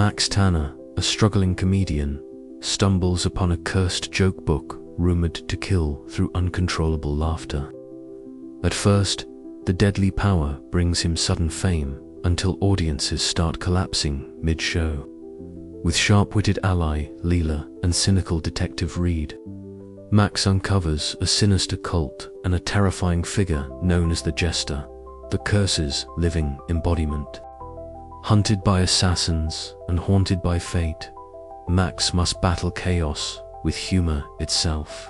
Max Tanner, a struggling comedian, stumbles upon a cursed joke book rumored to kill through uncontrollable laughter. At first, the deadly power brings him sudden fame until audiences start collapsing mid-show. With sharp-witted ally Lila and cynical detective Reed, Max uncovers a sinister cult and a terrifying figure known as the Jester, the curse's living embodiment. Hunted by assassins and haunted by fate, Max must battle chaos with humor itself.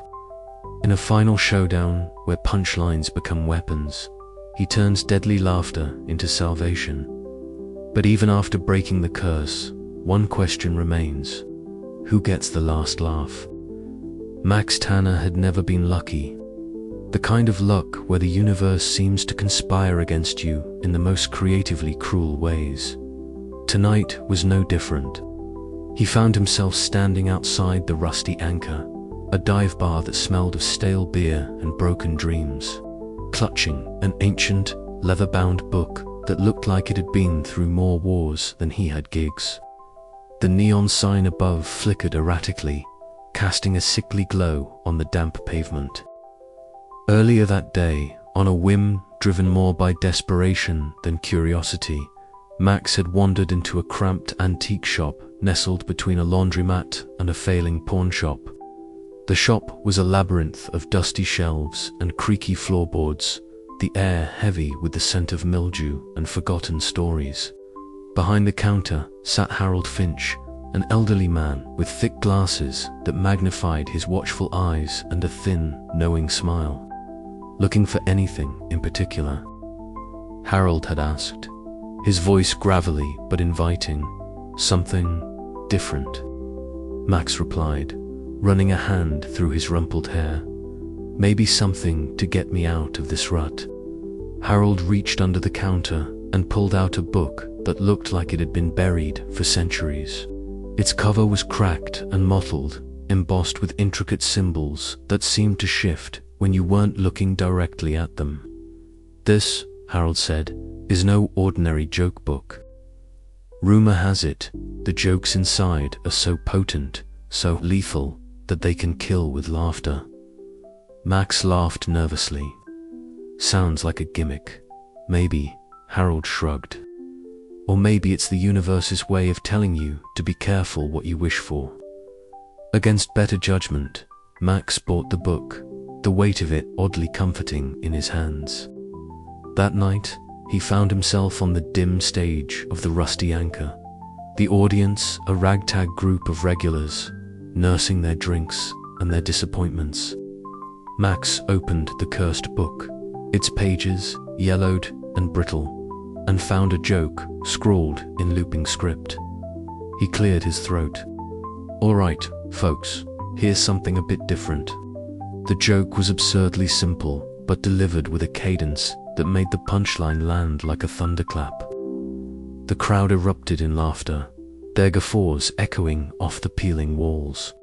In a final showdown where punchlines become weapons, he turns deadly laughter into salvation. But even after breaking the curse, one question remains: who gets the last laugh? Max Tanner had never been lucky. The kind of luck where the universe seems to conspire against you in the most creatively cruel ways. Tonight was no different. He found himself standing outside the Rusty Anchor, a dive bar that smelled of stale beer and broken dreams, clutching an ancient, leather-bound book that looked like it had been through more wars than he had gigs. The neon sign above flickered erratically, casting a sickly glow on the damp pavement. Earlier that day, on a whim driven more by desperation than curiosity, Max had wandered into a cramped antique shop nestled between a laundromat and a failing pawn shop. The shop was a labyrinth of dusty shelves and creaky floorboards, the air heavy with the scent of mildew and forgotten stories. Behind the counter sat Harold Finch, an elderly man with thick glasses that magnified his watchful eyes and a thin, knowing smile. Looking for anything in particular? Harold had asked, his voice gravelly but inviting. Something different, Max replied, running a hand through his rumpled hair. Maybe something to get me out of this rut. Harold reached under the counter and pulled out a book that looked like it had been buried for centuries. Its cover was cracked and mottled, embossed with intricate symbols that seemed to shift when you weren't looking directly at them. This, Harold said, is no ordinary joke book. Rumor has it, the jokes inside are so potent, so lethal, that they can kill with laughter. Max laughed nervously. Sounds like a gimmick. Maybe, Harold shrugged. Or maybe it's the universe's way of telling you to be careful what you wish for. Against better judgment, Max bought the book, the weight of it oddly comforting in his hands. That night, he found himself on the dim stage of the Rusty Anchor. The audience, a ragtag group of regulars, nursing their drinks and their disappointments. Max opened the cursed book, its pages yellowed and brittle, and found a joke scrawled in looping script. He cleared his throat. All right, folks, here's something a bit different. The joke was absurdly simple, but delivered with a cadence that made the punchline land like a thunderclap. The crowd erupted in laughter, their guffaws echoing off the peeling walls.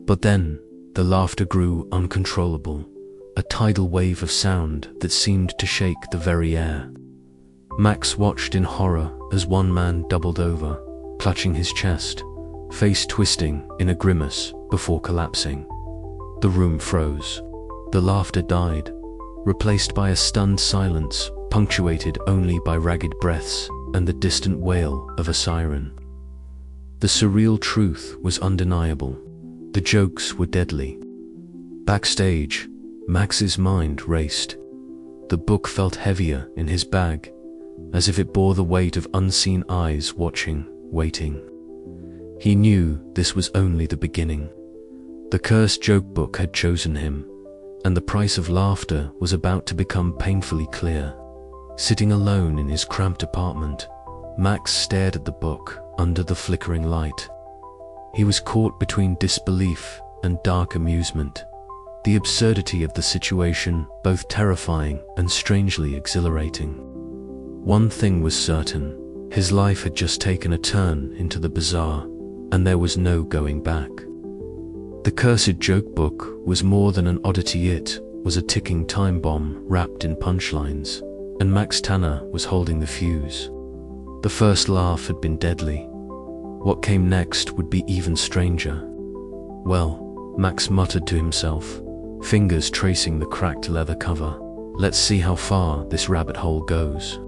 But then, the laughter grew uncontrollable, a tidal wave of sound that seemed to shake the very air. Max watched in horror as one man doubled over, clutching his chest, face twisting in a grimace before collapsing. The room froze. The laughter died, replaced by a stunned silence punctuated only by ragged breaths and the distant wail of a siren. The surreal truth was undeniable. The jokes were deadly. Backstage, Max's mind raced. The book felt heavier in his bag, as if it bore the weight of unseen eyes watching, waiting. He knew this was only the beginning. The cursed joke book had chosen him, and the price of laughter was about to become painfully clear. Sitting alone in his cramped apartment, Max stared at the book under the flickering light. He was caught between disbelief and dark amusement, the absurdity of the situation both terrifying and strangely exhilarating. One thing was certain, his life had just taken a turn into the bizarre, and there was no going back. The cursed joke book was more than an oddity, it was a ticking time bomb wrapped in punchlines, and Max Tanner was holding the fuse. The first laugh had been deadly. what came next would be even stranger. Well, Max muttered to himself, fingers tracing the cracked leather cover. Let's see how far this rabbit hole goes.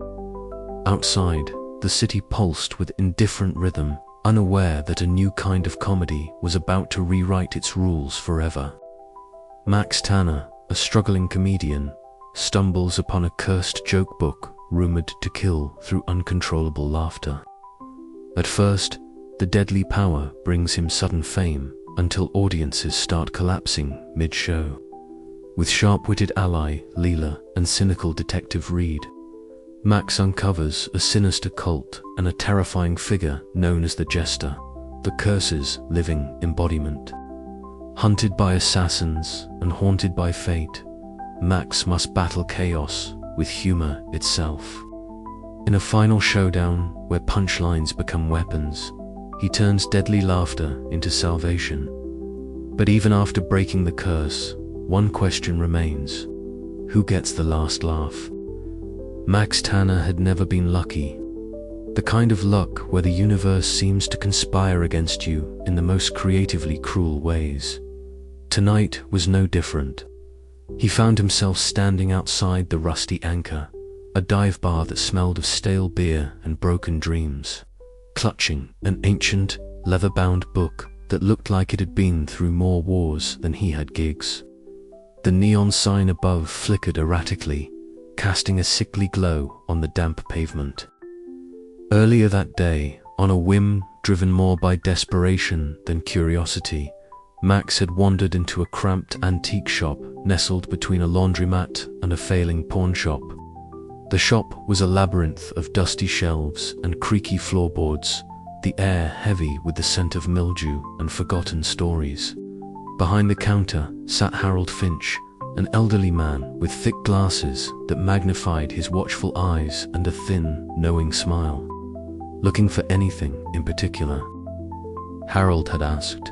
Outside, the city pulsed with indifferent rhythm, unaware that a new kind of comedy was about to rewrite its rules forever. Max Tanner, a struggling comedian, stumbles upon a cursed joke book rumored to kill through uncontrollable laughter. At first, the deadly power brings him sudden fame until audiences start collapsing mid-show. With sharp-witted ally Lila and cynical detective Reed, Max uncovers a sinister cult and a terrifying figure known as the Jester, the curse's living embodiment. Hunted by assassins and haunted by fate, Max must battle chaos with humor itself. In a final showdown where punchlines become weapons, he turns deadly laughter into salvation. But even after breaking the curse, one question remains: who gets the last laugh? Max Tanner had never been lucky. The kind of luck where the universe seems to conspire against you in the most creatively cruel ways. Tonight was no different. He found himself standing outside the Rusty Anchor, a dive bar that smelled of stale beer and broken dreams, clutching an ancient, leather-bound book that looked like it had been through more wars than he had gigs. The neon sign above flickered erratically, casting a sickly glow on the damp pavement. Earlier that day, on a whim driven more by desperation than curiosity, Max had wandered into a cramped antique shop nestled between a laundromat and a failing pawn shop. The shop was a labyrinth of dusty shelves and creaky floorboards, the air heavy with the scent of mildew and forgotten stories. Behind the counter sat Harold Finch, an elderly man with thick glasses that magnified his watchful eyes and a thin, knowing smile. Looking for anything in particular? Harold had asked,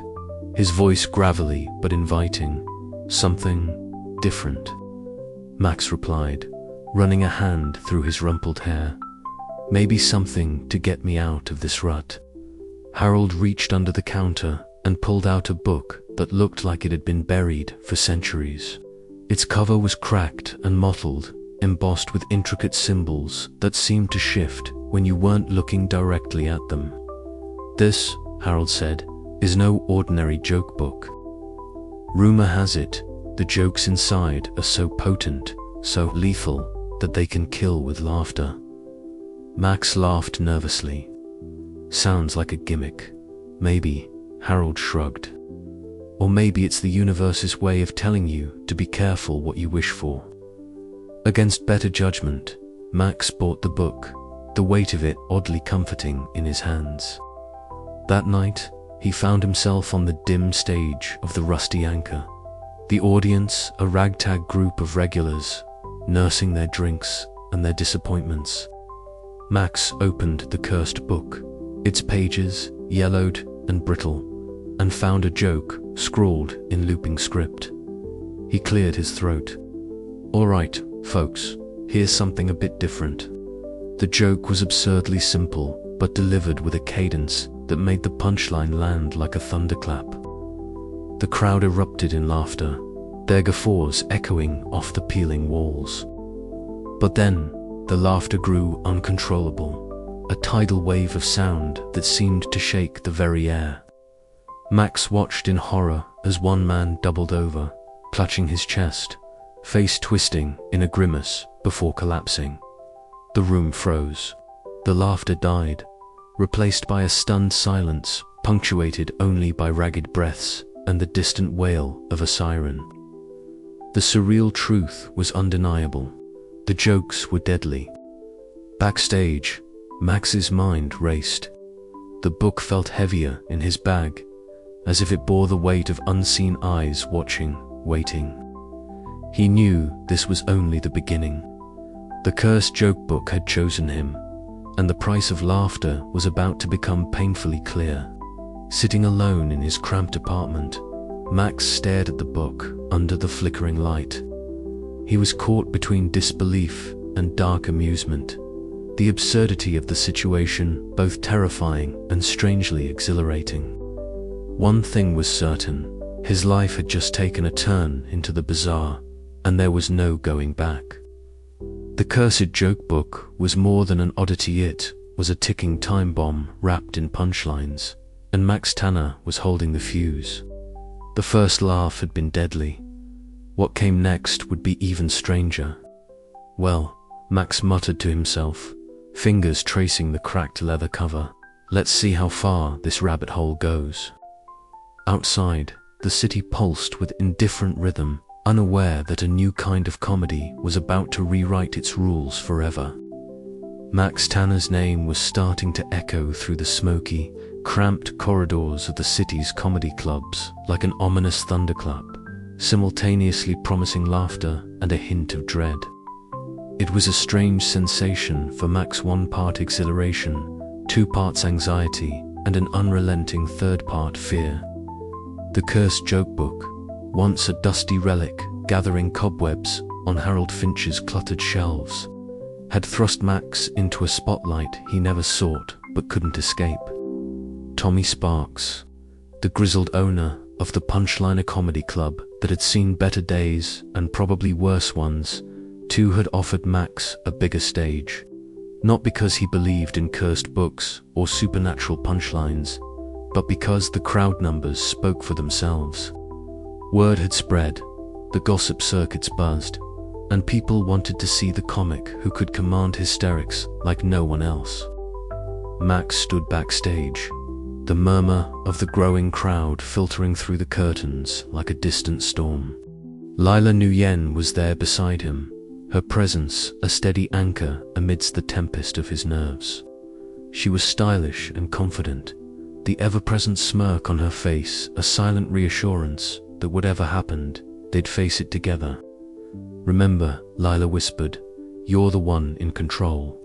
his voice gravelly but inviting. Something different, Max replied, running a hand through his rumpled hair. Maybe something to get me out of this rut. Harold reached under the counter and pulled out a book that looked like it had been buried for centuries. Its cover was cracked and mottled, embossed with intricate symbols that seemed to shift when you weren't looking directly at them. This, Harold said, is no ordinary joke book. Rumor has it, the jokes inside are so potent, so lethal, that they can kill with laughter. Max laughed nervously. Sounds like a gimmick. Maybe, Harold shrugged. Or maybe it's the universe's way of telling you to be careful what you wish for. Against better judgment, Max bought the book, the weight of it oddly comforting in his hands. That night, he found himself on the dim stage of the Rusty Anchor. The audience, a ragtag group of regulars, nursing their drinks and their disappointments. Max opened the cursed book, its pages yellowed and brittle, and found a joke scrawled in looping script. He cleared his throat. All right, folks, here's something a bit different. The joke was absurdly simple, but delivered with a cadence that made the punchline land like a thunderclap. The crowd erupted in laughter, their guffaws echoing off the peeling walls. But then, the laughter grew uncontrollable, a tidal wave of sound that seemed to shake the very air. Max watched in horror as one man doubled over, clutching his chest, face twisting in a grimace before collapsing. The room froze. The laughter died, replaced by a stunned silence punctuated only by ragged breaths and the distant wail of a siren. The surreal truth was undeniable. The jokes were deadly. Backstage, Max's mind raced. The book felt heavier in his bag, as if it bore the weight of unseen eyes watching, waiting. He knew this was only the beginning. The cursed joke book had chosen him, and the price of laughter was about to become painfully clear. Sitting alone in his cramped apartment, Max stared at the book under the flickering light. He was caught between disbelief and dark amusement. the absurdity of the situation both terrifying and strangely exhilarating. One thing was certain, his life had just taken a turn into the bizarre, and there was no going back. The cursed joke book was more than an oddity, it was a ticking time bomb wrapped in punchlines, and Max Tanner was holding the fuse. The first laugh had been deadly. What came next would be even stranger. Well, Max muttered to himself, fingers tracing the cracked leather cover. Let's see how far this rabbit hole goes. Outside, the city pulsed with indifferent rhythm, unaware that a new kind of comedy was about to rewrite its rules forever. Max Tanner's name was starting to echo through the smoky, cramped corridors of the city's comedy clubs like an ominous thunderclap, simultaneously promising laughter and a hint of dread. It was a strange sensation for Max, one part exhilaration, two parts anxiety, and an unrelenting third part fear. The cursed joke book, once a dusty relic gathering cobwebs on Harold Finch's cluttered shelves, had thrust Max into a spotlight he never sought but couldn't escape. Tommy Sparks, the grizzled owner of the Punchliner comedy club that had seen better days and probably worse ones, too had offered Max a bigger stage, not because he believed in cursed books or supernatural punchlines, but because the crowd numbers spoke for themselves. Word had spread, the gossip circuits buzzed, and people wanted to see the comic who could command hysterics like no one else. Max stood backstage, the murmur of the growing crowd filtering through the curtains like a distant storm. Lila Nguyen was there beside him, her presence a steady anchor amidst the tempest of his nerves. She was stylish and confident, the ever-present smirk on her face a silent reassurance that whatever happened, they'd face it together. "Remember," Lila whispered, "you're the one in control.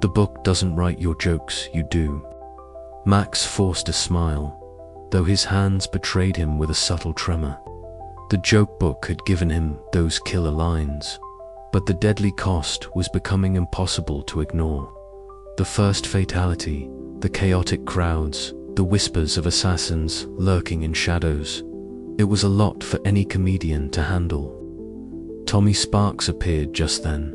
The book doesn't write your jokes, you do." Max forced a smile, though his hands betrayed him with a subtle tremor. The joke book had given him those killer lines, but the deadly cost was becoming impossible to ignore. The first fatality, the chaotic crowds, the whispers of assassins lurking in shadows. It was a lot for any comedian to handle. Tommy Sparks appeared just then,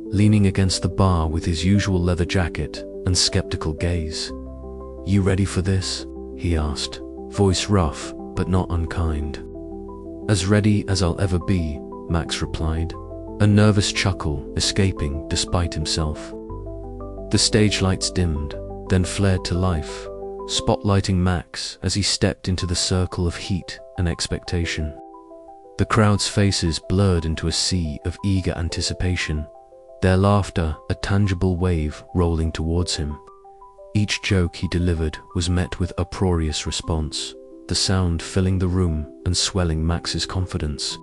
leaning against the bar with his usual leather jacket and skeptical gaze. "You ready for this?" he asked, voice rough but not unkind. "As ready as I'll ever be," Max replied, a nervous chuckle escaping despite himself. The stage lights dimmed, then flared to life, spotlighting Max as he stepped into the circle of heat and expectation. The crowd's faces blurred into a sea of eager anticipation, their laughter a tangible wave rolling towards him. Each joke he delivered was met with uproarious response, the sound filling the room and swelling Max's confidence.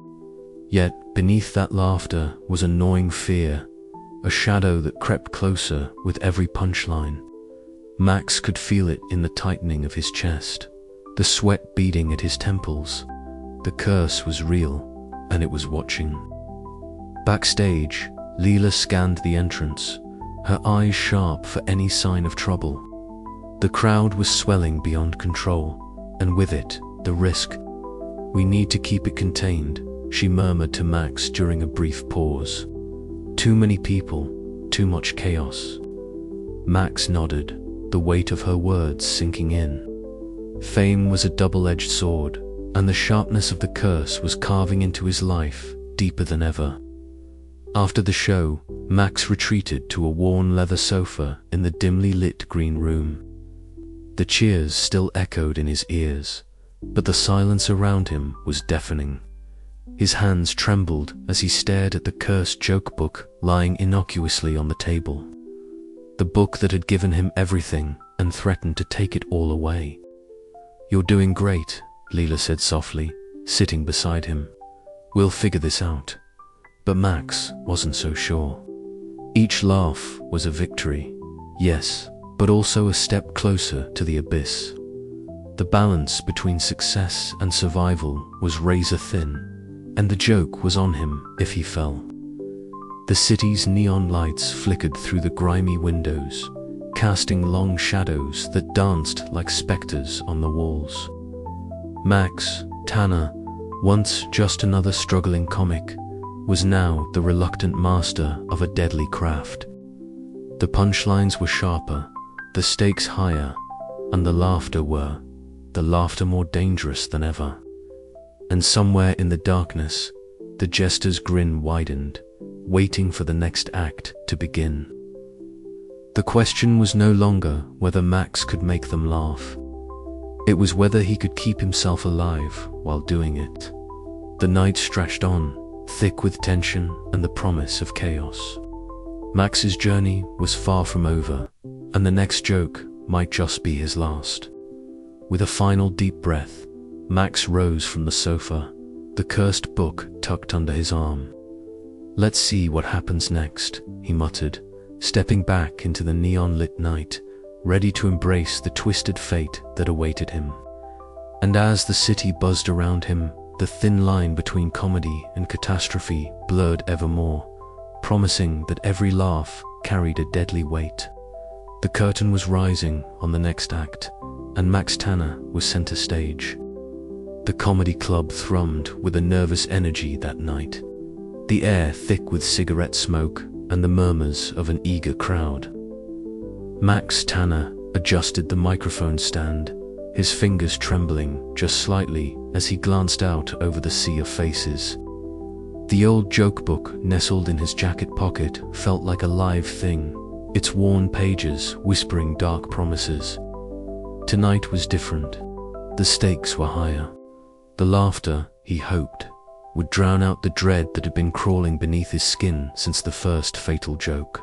Yet beneath that laughter was a gnawing fear, a shadow that crept closer with every punchline. Max could feel it in the tightening of his chest, the sweat beading at his temples. The curse was real, and it was watching. Backstage, Lila scanned the entrance, her eyes sharp for any sign of trouble. The crowd was swelling beyond control, and with it, the risk. "We need to keep it contained," she murmured to Max during a brief pause. "Too many people, too much chaos." Max nodded, the weight of her words sinking in. Fame was a double-edged sword, and the sharpness of the curse was carving into his life deeper than ever. After the show, Max retreated to a worn leather sofa in the dimly lit green room. The cheers still echoed in his ears, but the silence around him was deafening. His hands trembled as he stared at the cursed joke book lying innocuously on the table. The book that had given him everything and threatened to take it all away. "You're doing great," Lila said softly, sitting beside him. "We'll figure this out." But Max wasn't so sure. Each laugh was a victory, yes, but also a step closer to the abyss. The balance between success and survival was razor thin, and the joke was on him if he fell. The city's neon lights flickered through the grimy windows, casting long shadows that danced like specters on the walls. Max, Tanner, once just another struggling comic, was now the reluctant master of a deadly craft. The punchlines were sharper, the stakes higher, and the laughter more dangerous than ever. And somewhere in the darkness, the Jester's grin widened, waiting for the next act to begin. The question was no longer whether Max could make them laugh. It was whether he could keep himself alive while doing it. The night stretched on, thick with tension and the promise of chaos. Max's journey was far from over, and the next joke might just be his last. With a final deep breath, Max rose from the sofa, the cursed book tucked under his arm. "Let's see what happens next," he muttered, stepping back into the neon-lit night, ready to embrace the twisted fate that awaited him. And as the city buzzed around him, the thin line between comedy and catastrophe blurred ever more, promising that every laugh carried a deadly weight. The curtain was rising on the next act, and Max Tanner was center stage. The comedy club thrummed with a nervous energy that night, the air thick with cigarette smoke and the murmurs of an eager crowd. Max Tanner adjusted the microphone stand, his fingers trembling just slightly as he glanced out over the sea of faces. The old joke book nestled in his jacket pocket felt like a live thing, its worn pages whispering dark promises. Tonight was different. The stakes were higher. The laughter, he hoped, would drown out the dread that had been crawling beneath his skin since the first fatal joke.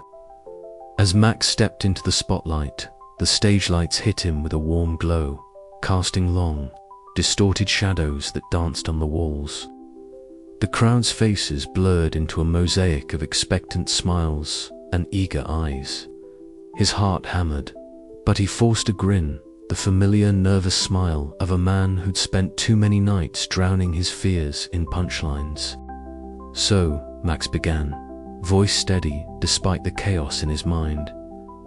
As Max stepped into the spotlight, the stage lights hit him with a warm glow, casting long, distorted shadows that danced on the walls. The crowd's faces blurred into a mosaic of expectant smiles and eager eyes. His heart hammered, but he forced a grin, the familiar nervous smile of a man who'd spent too many nights drowning his fears in punchlines. "So," Max began, voice steady despite the chaos in his mind,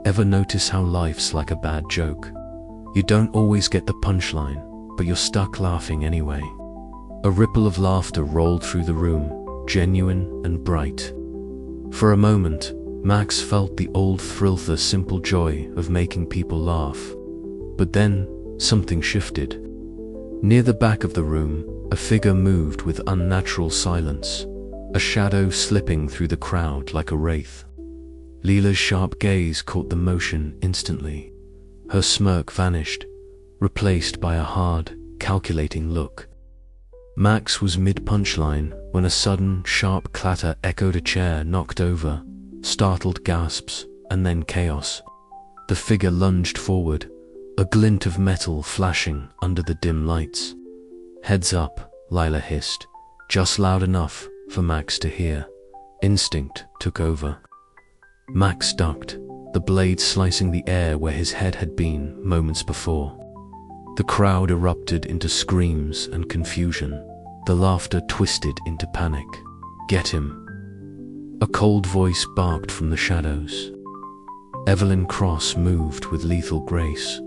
"ever notice how life's like a bad joke? You don't always get the punchline, but you're stuck laughing anyway." A ripple of laughter rolled through the room, genuine and bright. For a moment, Max felt the old thrill, the simple joy of making people laugh. But then, something shifted. Near the back of the room, a figure moved with unnatural silence, a shadow slipping through the crowd like a wraith. Lila's sharp gaze caught the motion instantly. Her smirk vanished, replaced by a hard, calculating look. Max was mid-punchline when a sudden, sharp clatter echoed, a chair knocked over, startled gasps, and then chaos. The figure lunged forward, a glint of metal flashing under the dim lights. "Heads up," Lila hissed, just loud enough for Max to hear. Instinct took over. Max ducked, the blade slicing the air where his head had been moments before. The crowd erupted into screams and confusion, the laughter twisted into panic. "Get him!" A cold voice barked from the shadows. Evelyn Cross moved with lethal grace,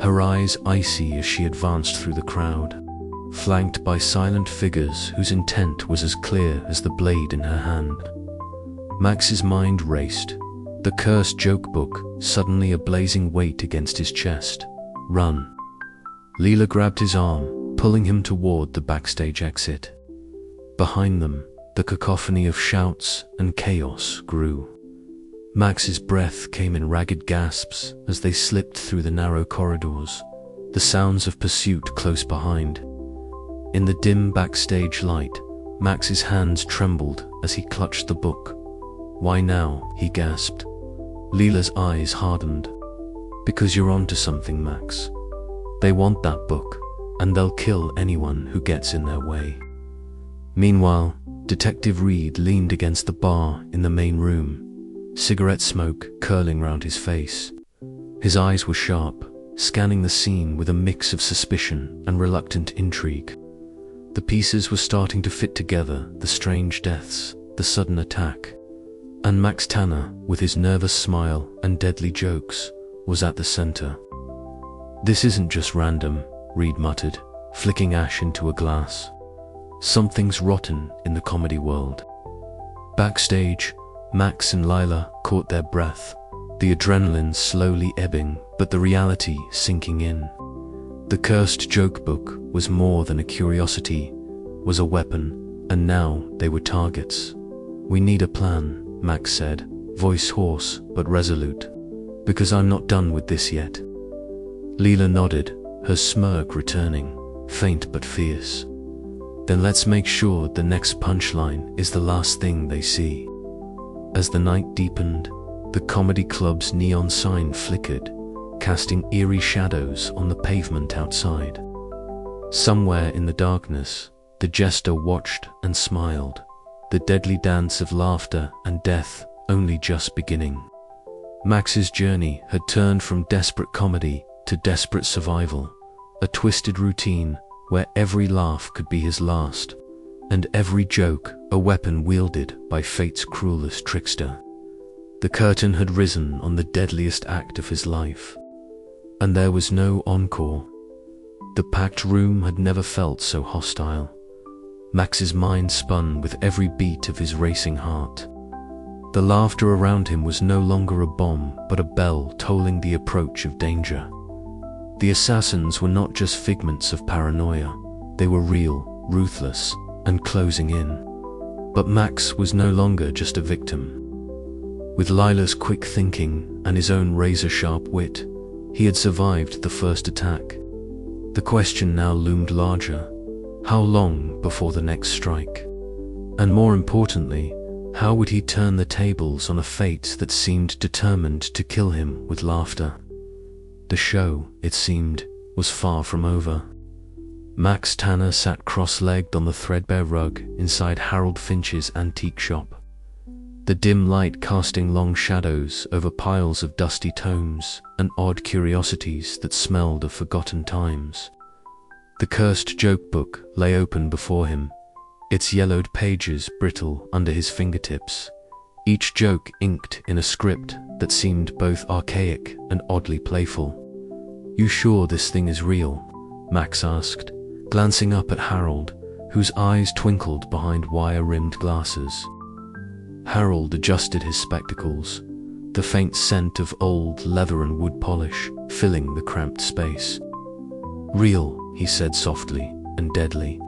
her eyes icy as she advanced through the crowd, flanked by silent figures whose intent was as clear as the blade in her hand. Max's mind raced, the cursed joke book suddenly a blazing weight against his chest. "Run!" Lila grabbed his arm, pulling him toward the backstage exit. Behind them, the cacophony of shouts and chaos grew. Max's breath came in ragged gasps as they slipped through the narrow corridors, the sounds of pursuit close behind. In the dim backstage light, Max's hands trembled as he clutched the book. "Why now?" he gasped. Lila's eyes hardened. "Because you're onto something, Max. They want that book, and they'll kill anyone who gets in their way." Meanwhile, Detective Reed leaned against the bar in the main room, cigarette smoke curling round his face. His eyes were sharp, scanning the scene with a mix of suspicion and reluctant intrigue. The pieces were starting to fit together, the strange deaths, the sudden attack. And Max Tanner, with his nervous smile and deadly jokes, was at the center. "This isn't just random," Reed muttered, flicking ash into a glass. "Something's rotten in the comedy world." Backstage, Max and Lila caught their breath, the adrenaline slowly ebbing, but the reality sinking in. The cursed joke book was more than a curiosity, was a weapon, and now they were targets. "We need a plan," Max said, voice hoarse but resolute. "Because I'm not done with this yet." Lila nodded, her smirk returning, faint but fierce. "Then let's make sure the next punchline is the last thing they see." As the night deepened, the comedy club's neon sign flickered, casting eerie shadows on the pavement outside. Somewhere in the darkness, the Jester watched and smiled, the deadly dance of laughter and death only just beginning. Max's journey had turned from desperate comedy to desperate survival, a twisted routine where every laugh could be his last, and every joke a weapon wielded by fate's cruelest trickster. The curtain had risen on the deadliest act of his life, and there was no encore. The packed room had never felt so hostile. Max's mind spun with every beat of his racing heart. The laughter around him was no longer a bomb, but a bell tolling the approach of danger. The assassins were not just figments of paranoia. They were real, ruthless, and closing in. But Max was no longer just a victim. With Lila's quick thinking and his own razor-sharp wit, he had survived the first attack. The question now loomed larger. How long before the next strike? And more importantly, how would he turn the tables on a fate that seemed determined to kill him with laughter? The show, it seemed, was far from over. Max Tanner sat cross-legged on the threadbare rug inside Harold Finch's antique shop, the dim light casting long shadows over piles of dusty tomes and odd curiosities that smelled of forgotten times. The cursed joke book lay open before him, its yellowed pages brittle under his fingertips, each joke inked in a script that seemed both archaic and oddly playful. "You sure this thing is real?" Max asked, glancing up at Harold, whose eyes twinkled behind wire-rimmed glasses. Harold adjusted his spectacles, the faint scent of old leather and wood polish filling the cramped space. "Real," he said softly and deadly.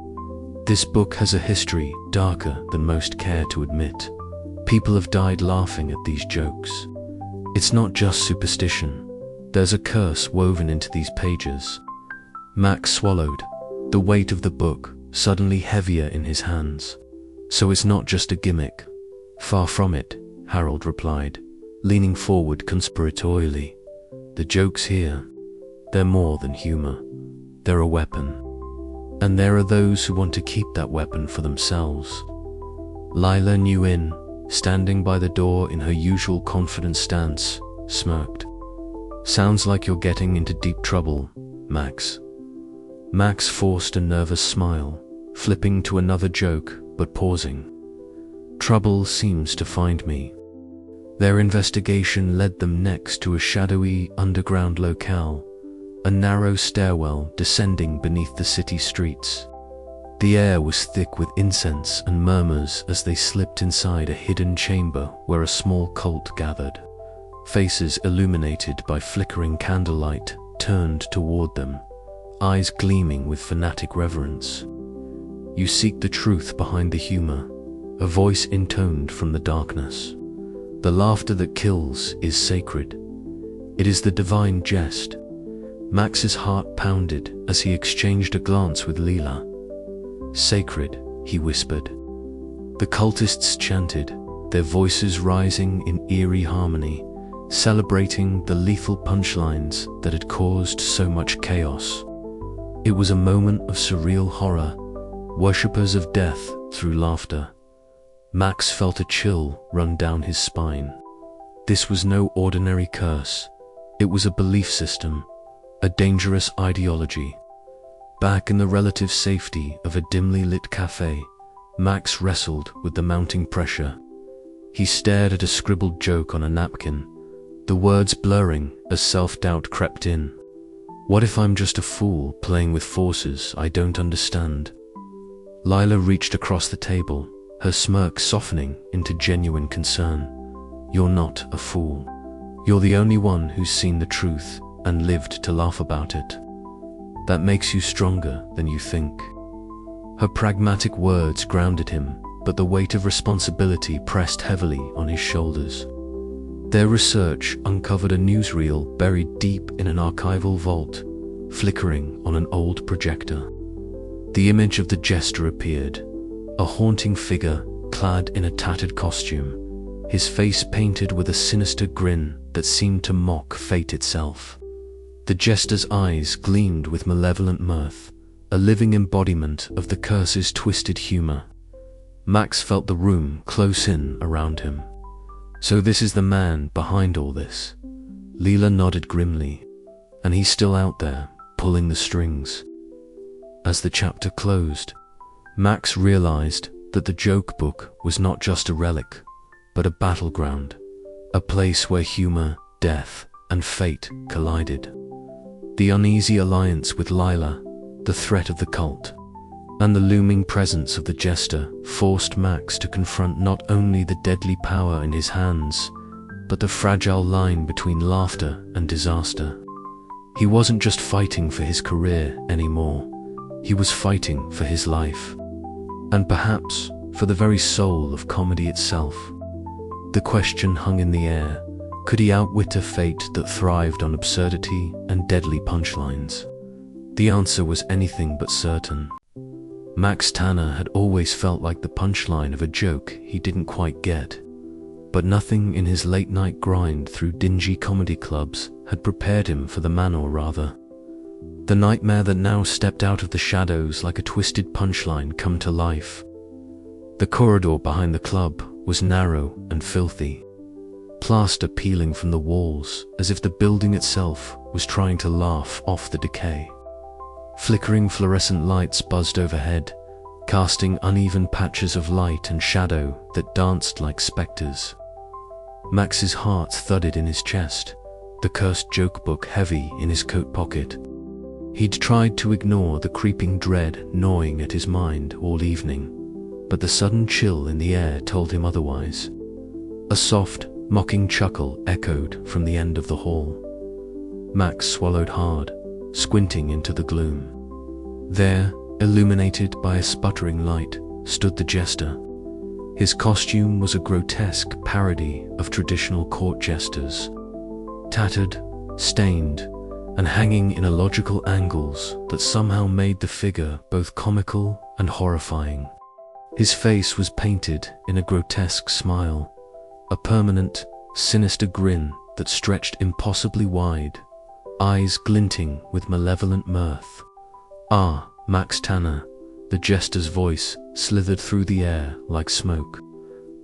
"This book has a history darker than most care to admit. People have died laughing at these jokes. It's not just superstition. There's a curse woven into these pages." Max swallowed, the weight of the book suddenly heavier in his hands. "So it's not just a gimmick?" "Far from it," Harold replied, leaning forward conspiratorially. "The jokes here, they're more than humor. They're a weapon. And there are those who want to keep that weapon for themselves." Lila knew in, standing by the door in her usual confident stance, smirked. "Sounds like you're getting into deep trouble, Max." Max forced a nervous smile, flipping to another joke but pausing. "Trouble seems to find me." Their investigation led them next to a shadowy underground locale, a narrow stairwell descending beneath the city streets. The air was thick with incense and murmurs as they slipped inside a hidden chamber where a small cult gathered. Faces illuminated by flickering candlelight turned toward them, eyes gleaming with fanatic reverence. "You seek the truth behind the humor," a voice intoned from the darkness. "The laughter that kills is sacred. It is the divine jest." Max's heart pounded as he exchanged a glance with Lila. "Sacred," he whispered. The cultists chanted, their voices rising in eerie harmony, celebrating the lethal punchlines that had caused so much chaos. It was a moment of surreal horror, worshippers of death through laughter. Max felt a chill run down his spine. This was no ordinary curse. It was a belief system, a dangerous ideology. Back in the relative safety of a dimly lit cafe, Max wrestled with the mounting pressure. He stared at a scribbled joke on a napkin, the words blurring as self-doubt crept in. What if I'm just a fool playing with forces I don't understand? Lila reached across the table, her smirk softening into genuine concern. You're not a fool. You're the only one who's seen the truth and lived to laugh about it. That makes you stronger than you think. Her pragmatic words grounded him, but the weight of responsibility pressed heavily on his shoulders. Their research uncovered a newsreel buried deep in an archival vault, flickering on an old projector. The image of the Jester appeared, a haunting figure clad in a tattered costume, his face painted with a sinister grin that seemed to mock fate itself. The Jester's eyes gleamed with malevolent mirth, a living embodiment of the curse's twisted humor. Max felt the room close in around him. So this is the man behind all this. Lila nodded grimly. And he's still out there, pulling the strings. As the chapter closed, Max realized that the joke book was not just a relic, but a battleground, a place where humor, death, and fate collided. The uneasy alliance with Lila, the threat of the cult, and the looming presence of the Jester forced Max to confront not only the deadly power in his hands, but the fragile line between laughter and disaster. He wasn't just fighting for his career anymore, he was fighting for his life, and perhaps for the very soul of comedy itself. The question hung in the air: could he outwit a fate that thrived on absurdity and deadly punchlines? The answer was anything but certain. Max Tanner had always felt like the punchline of a joke he didn't quite get, but nothing in his late-night grind through dingy comedy clubs had prepared him for the manor rather. The nightmare that now stepped out of the shadows like a twisted punchline come to life. The corridor behind the club was narrow and filthy, plaster peeling from the walls as if the building itself was trying to laugh off the decay. Flickering fluorescent lights buzzed overhead, casting uneven patches of light and shadow that danced like specters. Max's heart thudded in his chest, the cursed joke book heavy in his coat pocket. He'd tried to ignore the creeping dread gnawing at his mind all evening, but the sudden chill in the air told him otherwise. A soft, mocking chuckle echoed from the end of the hall. Max swallowed hard, squinting into the gloom. There, illuminated by a sputtering light, stood the Jester. His costume was a grotesque parody of traditional court jesters, tattered, stained, and hanging in illogical angles that somehow made the figure both comical and horrifying. His face was painted in a grotesque smile, a permanent, sinister grin that stretched impossibly wide, eyes glinting with malevolent mirth. "Ah, Max Tanner," the Jester's voice slithered through the air like smoke.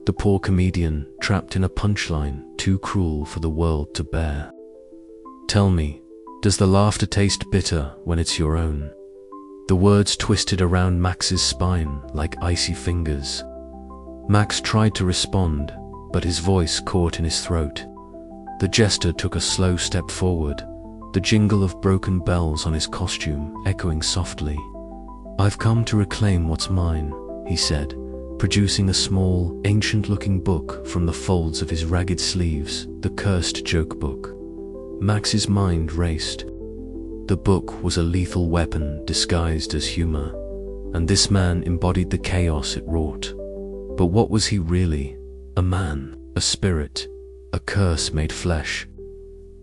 The poor comedian trapped in a punchline too cruel for the world to bear. "Tell me, does the laughter taste bitter when it's your own?" The words twisted around Max's spine like icy fingers. Max tried to respond, but his voice caught in his throat. The Jester took a slow step forward, the jingle of broken bells on his costume echoing softly. "I've come to reclaim what's mine," he said, producing a small, ancient-looking book from the folds of his ragged sleeves, the cursed joke book. Max's mind raced. The book was a lethal weapon disguised as humor, and this man embodied the chaos it wrought. But what was he really? A man, a spirit, a curse made flesh.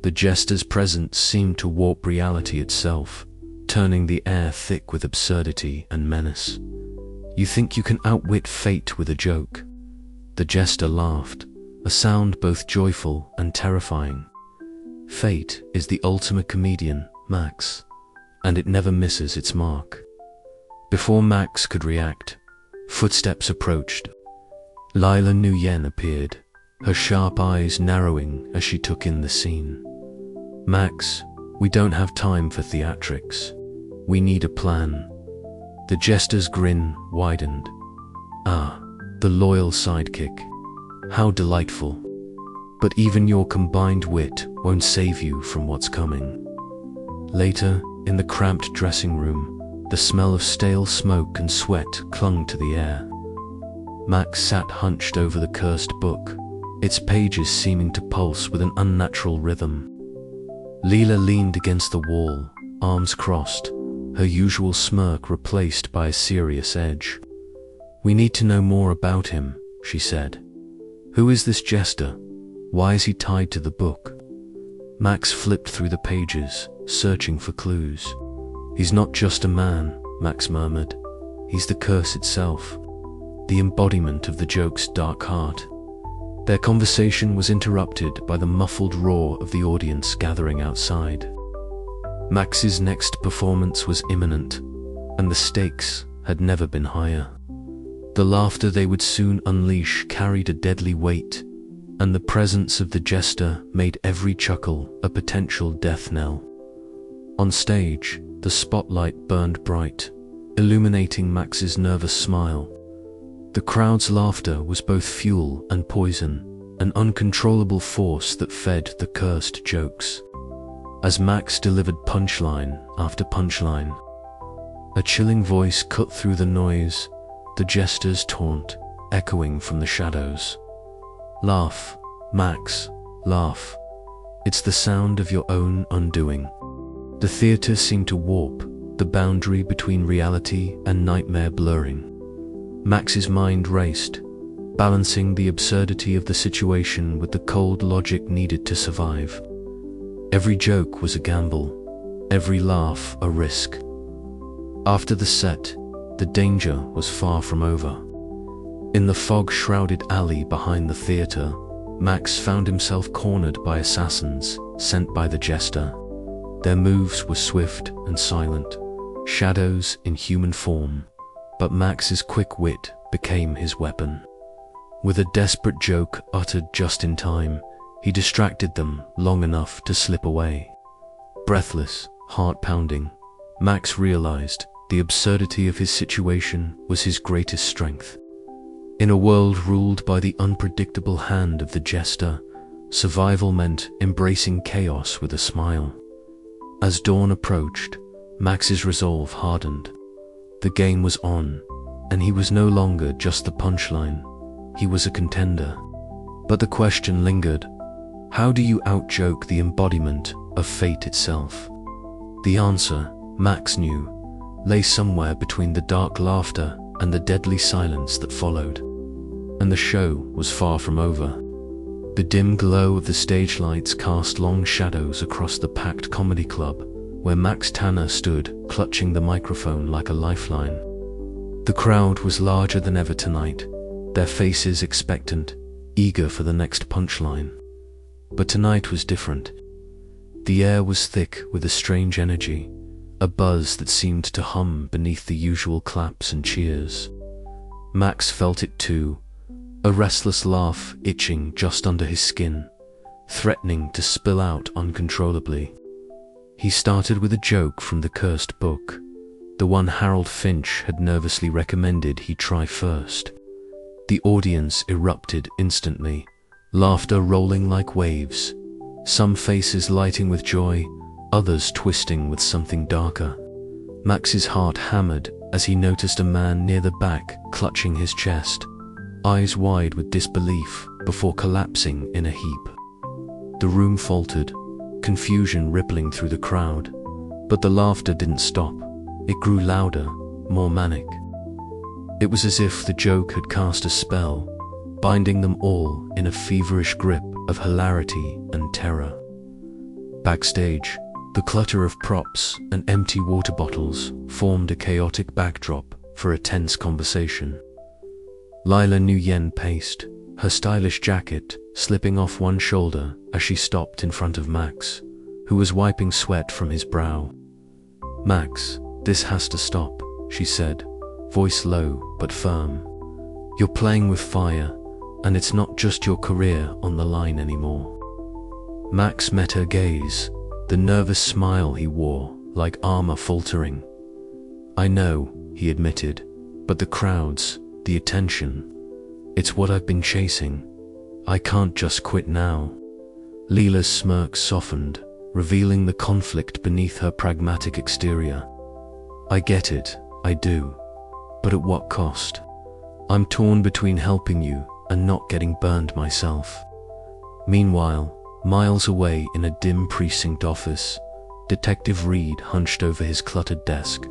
The Jester's presence seemed to warp reality itself, turning the air thick with absurdity and menace. "You think you can outwit fate with a joke?" The Jester laughed, a sound both joyful and terrifying. "Fate is the ultimate comedian, Max, and it never misses its mark." Before Max could react, footsteps approached. Lila Nguyen appeared, her sharp eyes narrowing as she took in the scene. "Max, we don't have time for theatrics. We need a plan." The Jester's grin widened. "Ah, the loyal sidekick. How delightful. But even your combined wit won't save you from what's coming. Later, in the cramped dressing room, the smell of stale smoke and sweat clung to the air. Max sat hunched over the cursed book, its pages seeming to pulse with an unnatural rhythm. Lila leaned against the wall, arms crossed, her usual smirk replaced by a serious edge. "We need to know more about him," she said. "Who is this Jester? Why is he tied to the book?" Max flipped through the pages, searching for clues. "He's not just a man," Max murmured. "He's the curse itself, the embodiment of the joke's dark heart." Their conversation was interrupted by the muffled roar of the audience gathering outside. Max's next performance was imminent, and the stakes had never been higher. The laughter they would soon unleash carried a deadly weight, and the presence of the Jester made every chuckle a potential death knell. On stage, the spotlight burned bright, illuminating Max's nervous smile. The crowd's laughter was both fuel and poison, an uncontrollable force that fed the cursed jokes. As Max delivered punchline after punchline, a chilling voice cut through the noise, the Jester's taunt echoing from the shadows. "Laugh, Max, laugh. It's the sound of your own undoing." The theater seemed to warp, the boundary between reality and nightmare blurring. Max's mind raced, balancing the absurdity of the situation with the cold logic needed to survive. Every joke was a gamble, every laugh a risk. After the set, the danger was far from over. In the fog-shrouded alley behind the theater, Max found himself cornered by assassins sent by the Jester. Their moves were swift and silent, shadows in human form, but Max's quick wit became his weapon. With a desperate joke uttered just in time, he distracted them long enough to slip away. Breathless, heart-pounding, Max realized the absurdity of his situation was his greatest strength. In a world ruled by the unpredictable hand of the Jester, survival meant embracing chaos with a smile. As dawn approached, Max's resolve hardened. The game was on, and he was no longer just the punchline. He was a contender. But the question lingered: how do you outjoke the embodiment of fate itself? The answer, Max knew, lay somewhere between the dark laughter and the deadly silence that followed. And the show was far from over. The dim glow of the stage lights cast long shadows across the packed comedy club, where Max Tanner stood, clutching the microphone like a lifeline. The crowd was larger than ever tonight, their faces expectant, eager for the next punchline. But tonight was different. The air was thick with a strange energy, a buzz that seemed to hum beneath the usual claps and cheers. Max felt it too, a restless laugh itching just under his skin, threatening to spill out uncontrollably. He started with a joke from the cursed book, the one Harold Finch had nervously recommended he try first. The audience erupted instantly, laughter rolling like waves, some faces lighting with joy, others twisting with something darker. Max's heart hammered as he noticed a man near the back clutching his chest, eyes wide with disbelief before collapsing in a heap. The room faltered, confusion rippling through the crowd, but the laughter didn't stop. It grew louder, more manic. It was as if the joke had cast a spell, binding them all in a feverish grip of hilarity and terror. Backstage, the clutter of props and empty water bottles formed a chaotic backdrop for a tense conversation. Lila Nguyen paced, her stylish jacket slipping off one shoulder as she stopped in front of Max, who was wiping sweat from his brow. "Max, this has to stop," she said, voice low but firm. "You're playing with fire, and it's not just your career on the line anymore." Max met her gaze, the nervous smile he wore like armor faltering. "I know," he admitted, "but the crowds, the attention, it's what I've been chasing. I can't just quit now. Lila's smirk softened, revealing the conflict beneath her pragmatic exterior. I get it, I do. But at what cost? I'm torn between helping you and not getting burned myself. Meanwhile, miles away in a dim precinct office, Detective Reed hunched over his cluttered desk.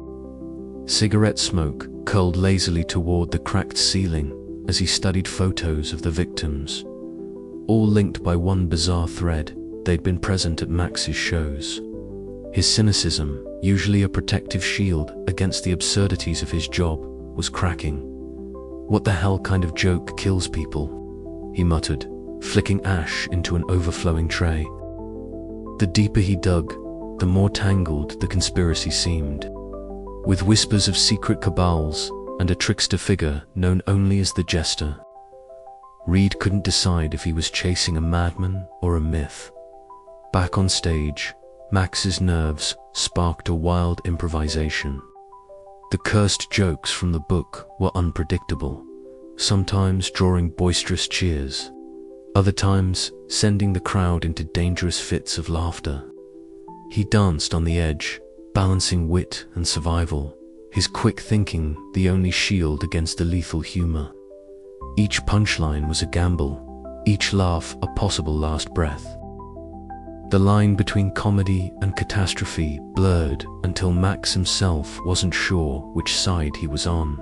Cigarette smoke curled lazily toward the cracked ceiling as he studied photos of the victims, all linked by one bizarre thread: they'd been present at Max's shows. His cynicism, usually a protective shield against the absurdities of his job, was cracking. What the hell kind of joke kills people? He muttered, flicking ash into an overflowing tray. The deeper he dug, the more tangled the conspiracy seemed, with whispers of secret cabals and a trickster figure known only as the Jester. Reed couldn't decide if he was chasing a madman or a myth. Back on stage, Max's nerves sparked a wild improvisation. The cursed jokes from the book were unpredictable, sometimes drawing boisterous cheers, other times sending the crowd into dangerous fits of laughter. He danced on the edge, balancing wit and survival, his quick thinking the only shield against the lethal humor. Each punchline was a gamble, each laugh a possible last breath. The line between comedy and catastrophe blurred until Max himself wasn't sure which side he was on.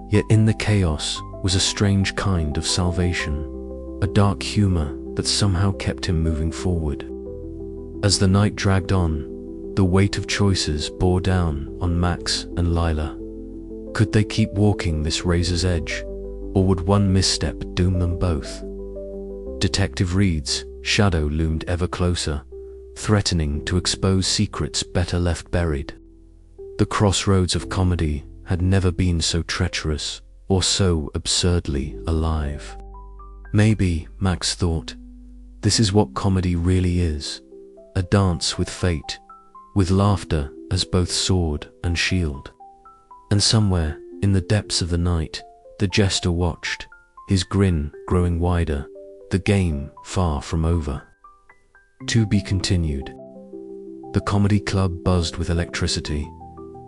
Yet in the chaos was a strange kind of salvation, a dark humor that somehow kept him moving forward. As the night dragged on, the weight of choices bore down on Max and Lila. Could they keep walking this razor's edge, or would one misstep doom them both? Detective Reed's shadow loomed ever closer, threatening to expose secrets better left buried. The crossroads of comedy had never been so treacherous or so absurdly alive. Maybe, Max thought, this is what comedy really is, a dance with fate, with laughter as both sword and shield. And somewhere, in the depths of the night, the Jester watched, his grin growing wider, the game far from over. To be continued. The comedy club buzzed with electricity,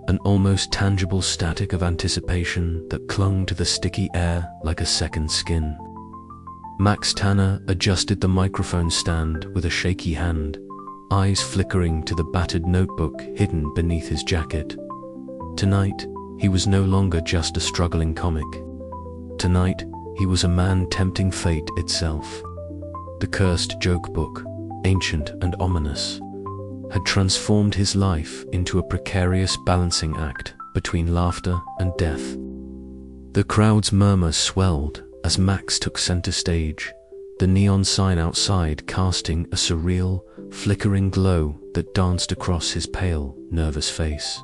an almost tangible static of anticipation that clung to the sticky air like a second skin. Max Tanner adjusted the microphone stand with a shaky hand, eyes flickering to the battered notebook hidden beneath his jacket. Tonight, he was no longer just a struggling comic. Tonight, he was a man tempting fate itself. The cursed joke book, ancient and ominous, had transformed his life into a precarious balancing act between laughter and death. The crowd's murmur swelled as Max took center stage, the neon sign outside casting a surreal, flickering glow that danced across his pale, nervous face.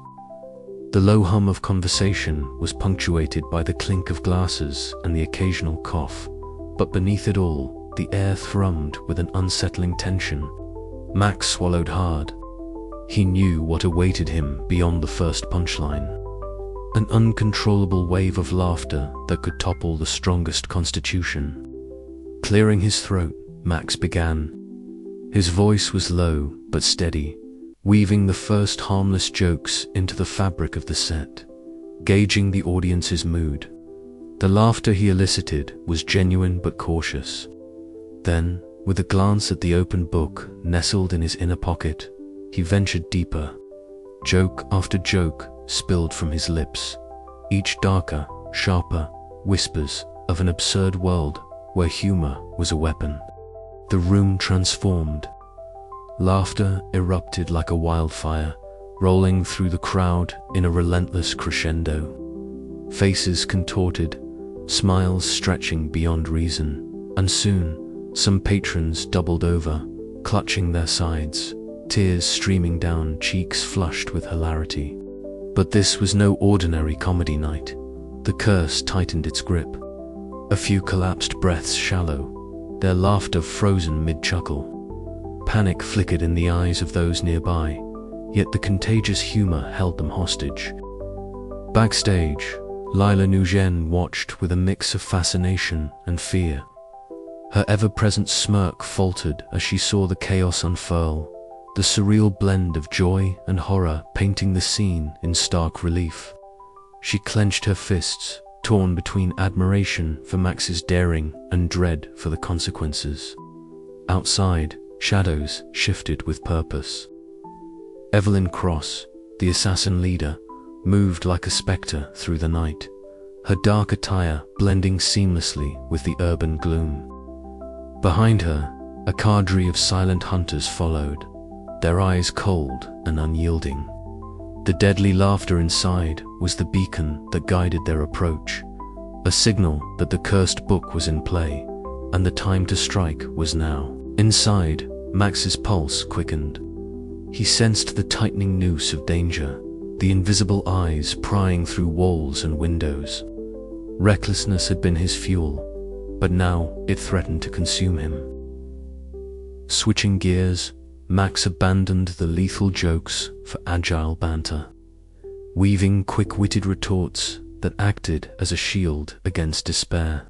The low hum of conversation was punctuated by the clink of glasses and the occasional cough, but beneath it all, the air thrummed with an unsettling tension. Max swallowed hard. He knew what awaited him beyond the first punchline. An uncontrollable wave of laughter that could topple the strongest constitution. Clearing his throat, Max began. His voice was low but steady, weaving the first harmless jokes into the fabric of the set, gauging the audience's mood. The laughter he elicited was genuine but cautious. Then, with a glance at the open book nestled in his inner pocket, he ventured deeper. Joke after joke spilled from his lips, each darker, sharper, whispers of an absurd world where humor was a weapon. The room transformed. Laughter erupted like a wildfire, rolling through the crowd in a relentless crescendo. Faces contorted, smiles stretching beyond reason, and soon, some patrons doubled over, clutching their sides, tears streaming down cheeks flushed with hilarity. But this was no ordinary comedy night. The curse tightened its grip. A few collapsed breaths shallow, their laughter frozen mid-chuckle. Panic flickered in the eyes of those nearby, yet the contagious humor held them hostage. Backstage, Lila Nugent watched with a mix of fascination and fear. Her ever-present smirk faltered as she saw the chaos unfurl, the surreal blend of joy and horror painting the scene in stark relief. She clenched her fists, torn between admiration for Max's daring and dread for the consequences. Outside, shadows shifted with purpose. Evelyn Cross, the assassin leader, moved like a spectre through the night, her dark attire blending seamlessly with the urban gloom. Behind her, a cadre of silent hunters followed, their eyes cold and unyielding. The deadly laughter inside was the beacon that guided their approach, a signal that the cursed book was in play, and the time to strike was now. Inside, Max's pulse quickened. He sensed the tightening noose of danger, the invisible eyes prying through walls and windows. Recklessness had been his fuel, but now it threatened to consume him. Switching gears, Max abandoned the lethal jokes for agile banter, weaving quick-witted retorts that acted as a shield against despair.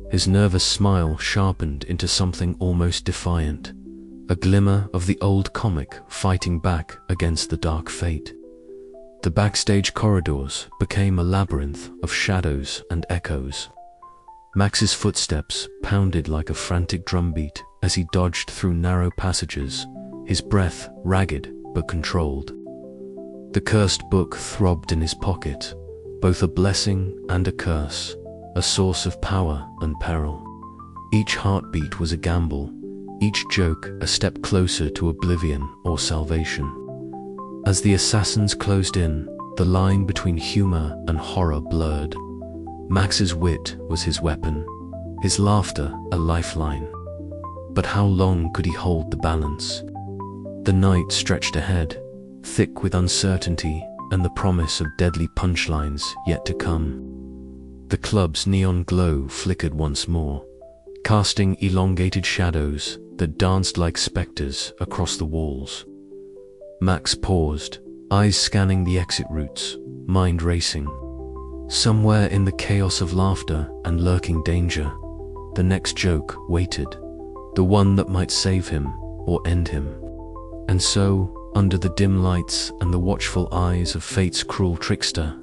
His nervous smile sharpened into something almost defiant, a glimmer of the old comic fighting back against the dark fate. The backstage corridors became a labyrinth of shadows and echoes. Max's footsteps pounded like a frantic drumbeat as he dodged through narrow passages, his breath ragged but controlled. The cursed book throbbed in his pocket, both a blessing and a curse, a source of power and peril. Each heartbeat was a gamble, each joke a step closer to oblivion or salvation. As the assassins closed in, the line between humor and horror blurred. Max's wit was his weapon, his laughter a lifeline. But how long could he hold the balance? The night stretched ahead, thick with uncertainty and the promise of deadly punchlines yet to come. The club's neon glow flickered once more, casting elongated shadows that danced like specters across the walls. Max paused, eyes scanning the exit routes, mind racing. Somewhere in the chaos of laughter and lurking danger, the next joke waited, the one that might save him or end him. And so, under the dim lights and the watchful eyes of fate's cruel trickster,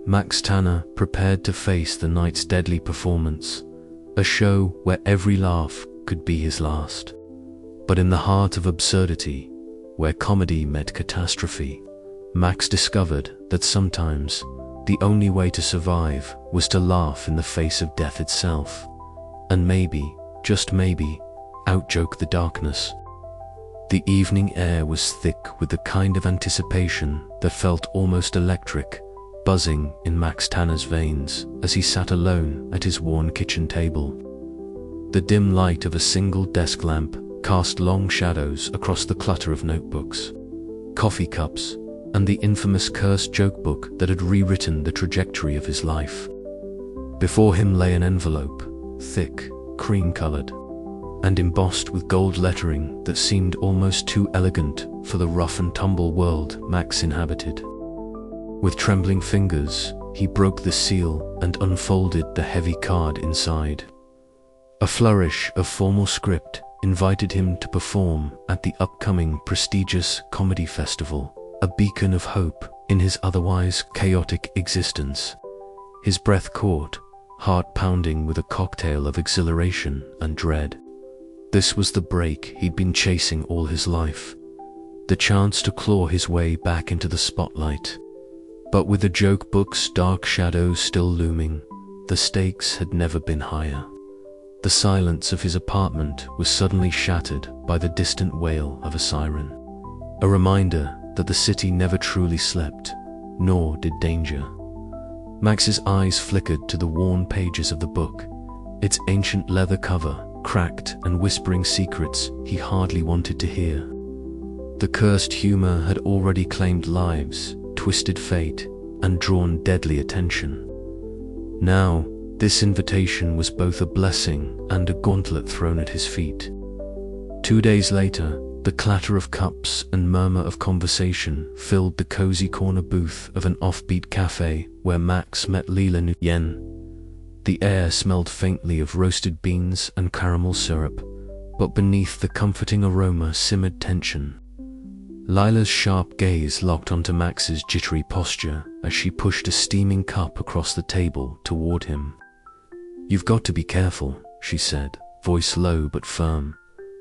Max Tanner prepared to face the night's deadly performance, a show where every laugh could be his last. But in the heart of absurdity, where comedy met catastrophe, Max discovered that sometimes the only way to survive was to laugh in the face of death itself, and maybe, just maybe, outjoke the darkness. The evening air was thick with the kind of anticipation that felt almost electric, buzzing in Max Tanner's veins as he sat alone at his worn kitchen table. The dim light of a single desk lamp cast long shadows across the clutter of notebooks, coffee cups, and the infamous cursed joke book that had rewritten the trajectory of his life. Before him lay an envelope, thick, cream-colored, and embossed with gold lettering that seemed almost too elegant for the rough-and-tumble world Max inhabited. With trembling fingers, he broke the seal and unfolded the heavy card inside. A flourish of formal script invited him to perform at the upcoming prestigious comedy festival, a beacon of hope in his otherwise chaotic existence. His breath caught, heart pounding with a cocktail of exhilaration and dread. This was the break he'd been chasing all his life, the chance to claw his way back into the spotlight. But with the joke book's dark shadows still looming, the stakes had never been higher. The silence of his apartment was suddenly shattered by the distant wail of a siren, a reminder that the city never truly slept, nor did danger. Max's eyes flickered to the worn pages of the book, its ancient leather cover cracked and whispering secrets he hardly wanted to hear. The cursed humor had already claimed lives, twisted fate, and drawn deadly attention. Now, this invitation was both a blessing and a gauntlet thrown at his feet. 2 days later, the clatter of cups and murmur of conversation filled the cozy corner booth of an offbeat cafe where Max met Lila. The air smelled faintly of roasted beans and caramel syrup, but beneath the comforting aroma simmered tension. Lila's sharp gaze locked onto Max's jittery posture as she pushed a steaming cup across the table toward him. "You've got to be careful," she said, voice low but firm,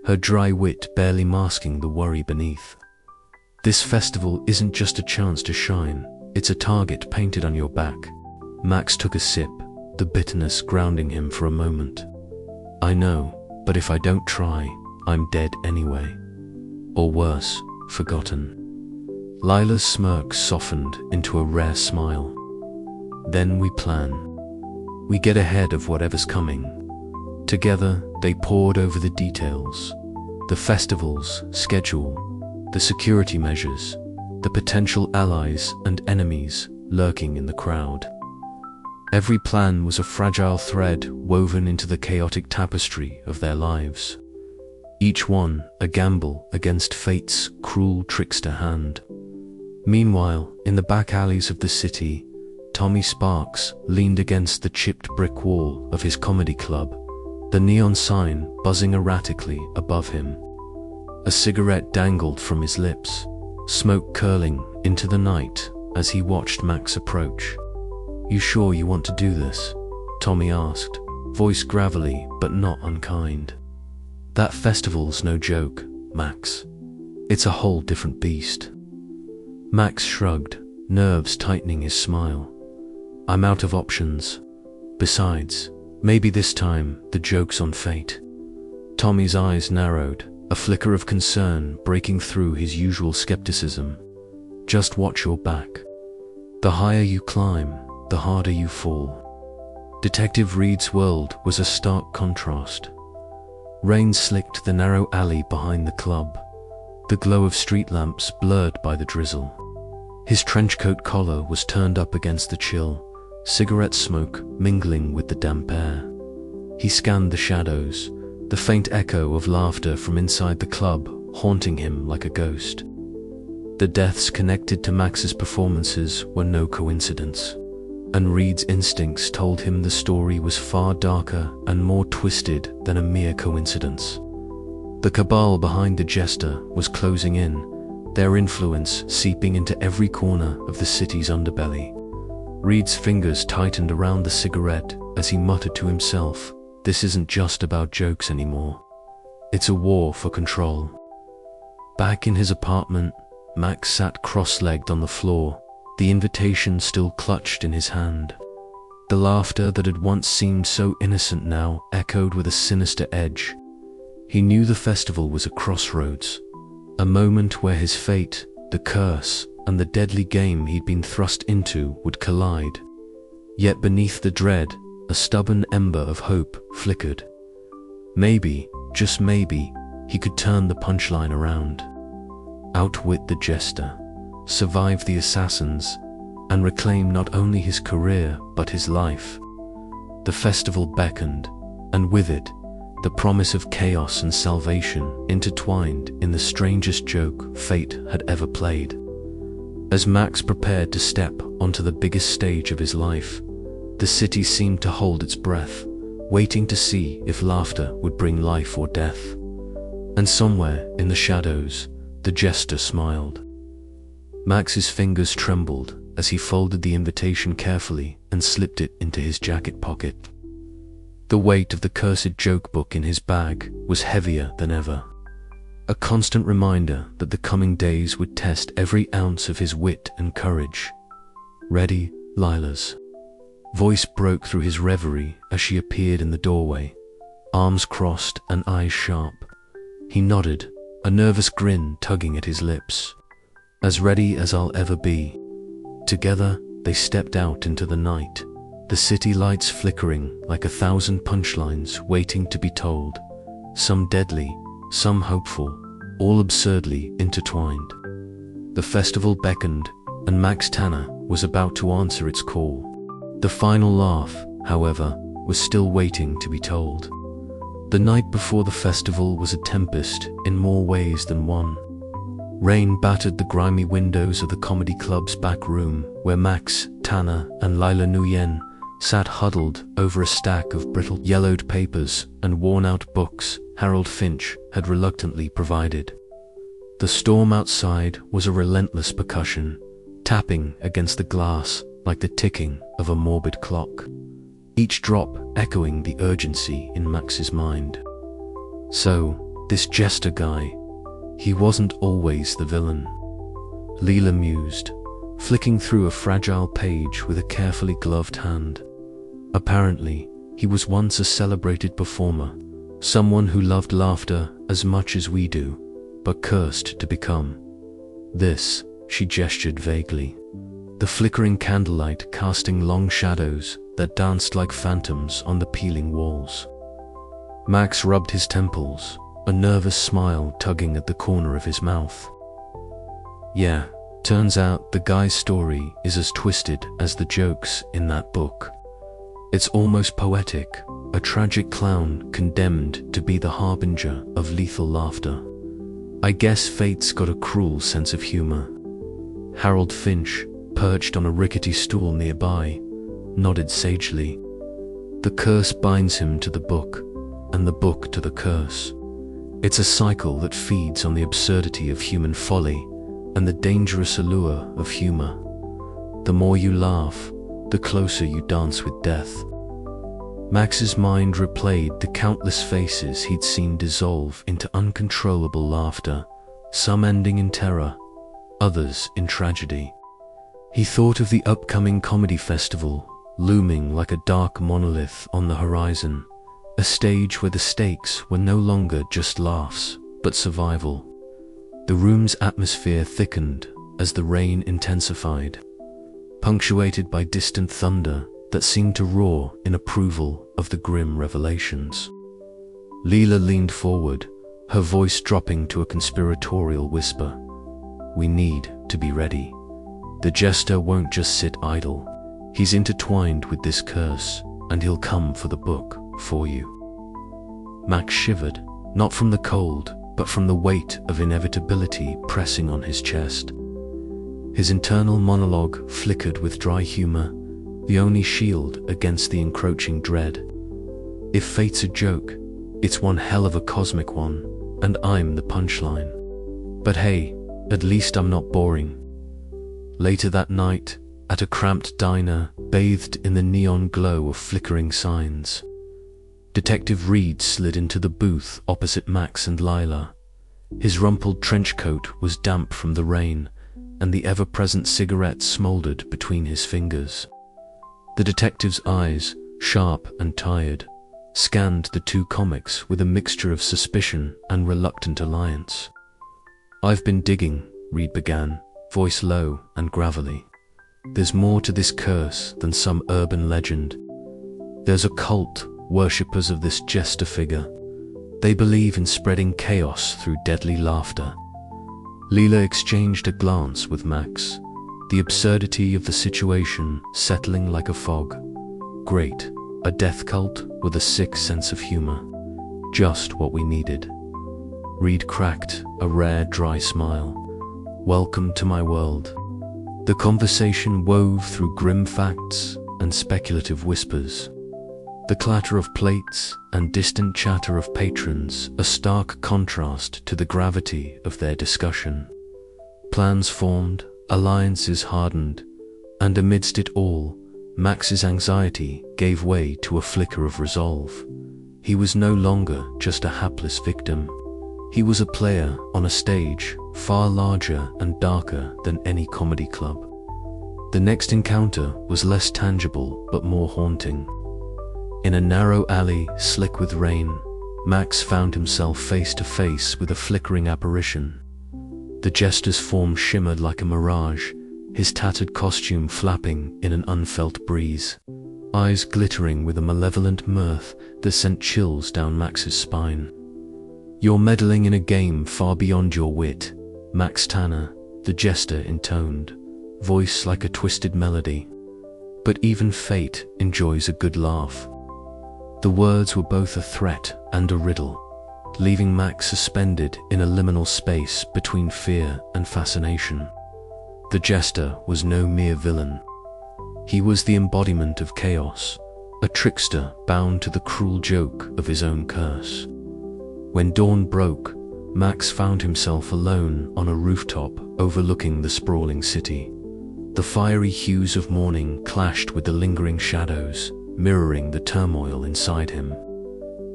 her dry wit barely masking the worry beneath. "This festival isn't just a chance to shine, it's a target painted on your back." Max took a sip, the bitterness grounding him for a moment. "I know, but if I don't try, I'm dead anyway. Or worse, forgotten." Lila's smirk softened into a rare smile. "Then we plan. We get ahead of whatever's coming." Together, they pored over the details. The festival's schedule, the security measures, the potential allies and enemies lurking in the crowd. Every plan was a fragile thread woven into the chaotic tapestry of their lives. Each one a gamble against fate's cruel trickster hand. Meanwhile, in the back alleys of the city, Tommy Sparks leaned against the chipped brick wall of his comedy club, the neon sign buzzing erratically above him. A cigarette dangled from his lips, smoke curling into the night as he watched Max approach. "You sure you want to do this?" Tommy asked, voice gravelly but not unkind. "That festival's no joke, Max. It's a whole different beast." Max shrugged, nerves tightening his smile. "I'm out of options. Besides, maybe this time the joke's on fate." Tommy's eyes narrowed, a flicker of concern breaking through his usual skepticism. "Just watch your back. The higher you climb, the harder you fall." Detective Reed's world was a stark contrast. Rain slicked the narrow alley behind the club, the glow of street lamps blurred by the drizzle. His trenchcoat collar was turned up against the chill, cigarette smoke mingling with the damp air. He scanned the shadows, the faint echo of laughter from inside the club haunting him like a ghost. The deaths connected to Max's performances were no coincidence, and Reed's instincts told him the story was far darker and more twisted than a mere coincidence. The cabal behind the Jester was closing in, their influence seeping into every corner of the city's underbelly. Reed's fingers tightened around the cigarette as he muttered to himself, "This isn't just about jokes anymore. It's a war for control." Back in his apartment, Max sat cross-legged on the floor, the invitation still clutched in his hand. The laughter that had once seemed so innocent now echoed with a sinister edge. He knew the festival was a crossroads, a moment where his fate, the curse, and the deadly game he'd been thrust into would collide. Yet beneath the dread, a stubborn ember of hope flickered. Maybe, just maybe, he could turn the punchline around. Outwit the Jester, survive the assassins, and reclaim not only his career but his life. The festival beckoned, and with it, the promise of chaos and salvation intertwined in the strangest joke fate had ever played. As Max prepared to step onto the biggest stage of his life, the city seemed to hold its breath, waiting to see if laughter would bring life or death. And somewhere in the shadows, the Jester smiled. Max's fingers trembled as he folded the invitation carefully and slipped it into his jacket pocket. The weight of the cursed joke book in his bag was heavier than ever, a constant reminder that the coming days would test every ounce of his wit and courage. "Ready, Lila's?" Voice broke through his reverie as she appeared in the doorway, arms crossed and eyes sharp. He nodded, a nervous grin tugging at his lips. "As ready as I'll ever be." Together, they stepped out into the night, the city lights flickering like 1,000 punchlines waiting to be told, some deadly, some hopeful, all absurdly intertwined. The festival beckoned, and Max Tanner was about to answer its call. The final laugh, however, was still waiting to be told. The night before the festival was a tempest in more ways than one. Rain battered the grimy windows of the comedy club's back room, where Max, Tanner, and Lila Nguyen sat huddled over a stack of brittle, yellowed papers and worn-out books Harold Finch had reluctantly provided. The storm outside was a relentless percussion, tapping against the glass like the ticking of a morbid clock, each drop echoing the urgency in Max's mind. So, this Jester guy, he wasn't always the villain. Lila mused, flicking through a fragile page with a carefully gloved hand. Apparently, he was once a celebrated performer, someone who loved laughter as much as we do, but cursed to become this. She gestured vaguely, the flickering candlelight casting long shadows that danced like phantoms on the peeling walls. Max rubbed his temples, a nervous smile tugging at the corner of his mouth. Yeah, turns out the guy's story is as twisted as the jokes in that book. It's almost poetic, a tragic clown condemned to be the harbinger of lethal laughter. I guess fate's got a cruel sense of humor. Harold Finch, perched on a rickety stool nearby, nodded sagely. The curse binds him to the book, and the book to the curse. It's a cycle that feeds on the absurdity of human folly and the dangerous allure of humor. The more you laugh, the closer you dance with death. Max's mind replayed the countless faces he'd seen dissolve into uncontrollable laughter, some ending in terror, others in tragedy. He thought of the upcoming comedy festival, looming like a dark monolith on the horizon, a stage where the stakes were no longer just laughs, but survival. The room's atmosphere thickened as the rain intensified, punctuated by distant thunder that seemed to roar in approval of the grim revelations. Lila leaned forward, her voice dropping to a conspiratorial whisper. We need to be ready. The Jester won't just sit idle. He's intertwined with this curse, and he'll come for the book for you. Max shivered, not from the cold, but from the weight of inevitability pressing on his chest. His internal monologue flickered with dry humor, the only shield against the encroaching dread. If fate's a joke, it's one hell of a cosmic one, and I'm the punchline. But hey, at least I'm not boring. Later that night, at a cramped diner, bathed in the neon glow of flickering signs, Detective Reed slid into the booth opposite Max and Lila. His rumpled trench coat was damp from the rain, and the ever-present cigarette smoldered between his fingers. The detective's eyes, sharp and tired, scanned the two comics with a mixture of suspicion and reluctant alliance. I've been digging, Reed began, voice low and gravelly. There's more to this curse than some urban legend. There's a cult, worshippers of this Jester figure. They believe in spreading chaos through deadly laughter. Lila exchanged a glance with Max, the absurdity of the situation settling like a fog. Great, a death cult with a sick sense of humor. Just what we needed. Reed cracked a rare dry smile. Welcome to my world. The conversation wove through grim facts and speculative whispers. The clatter of plates and distant chatter of patrons, a stark contrast to the gravity of their discussion. Plans formed, alliances hardened, and amidst it all, Max's anxiety gave way to a flicker of resolve. He was no longer just a hapless victim. He was a player on a stage far larger and darker than any comedy club. The next encounter was less tangible but more haunting. In a narrow alley slick with rain, Max found himself face to face with a flickering apparition. The Jester's form shimmered like a mirage, his tattered costume flapping in an unfelt breeze, eyes glittering with a malevolent mirth that sent chills down Max's spine. You're meddling in a game far beyond your wit, Max Tanner, the Jester intoned, voice like a twisted melody. But even fate enjoys a good laugh. The words were both a threat and a riddle, leaving Max suspended in a liminal space between fear and fascination. The Jester was no mere villain. He was the embodiment of chaos, a trickster bound to the cruel joke of his own curse. When dawn broke, Max found himself alone on a rooftop overlooking the sprawling city. The fiery hues of morning clashed with the lingering shadows, mirroring the turmoil inside him.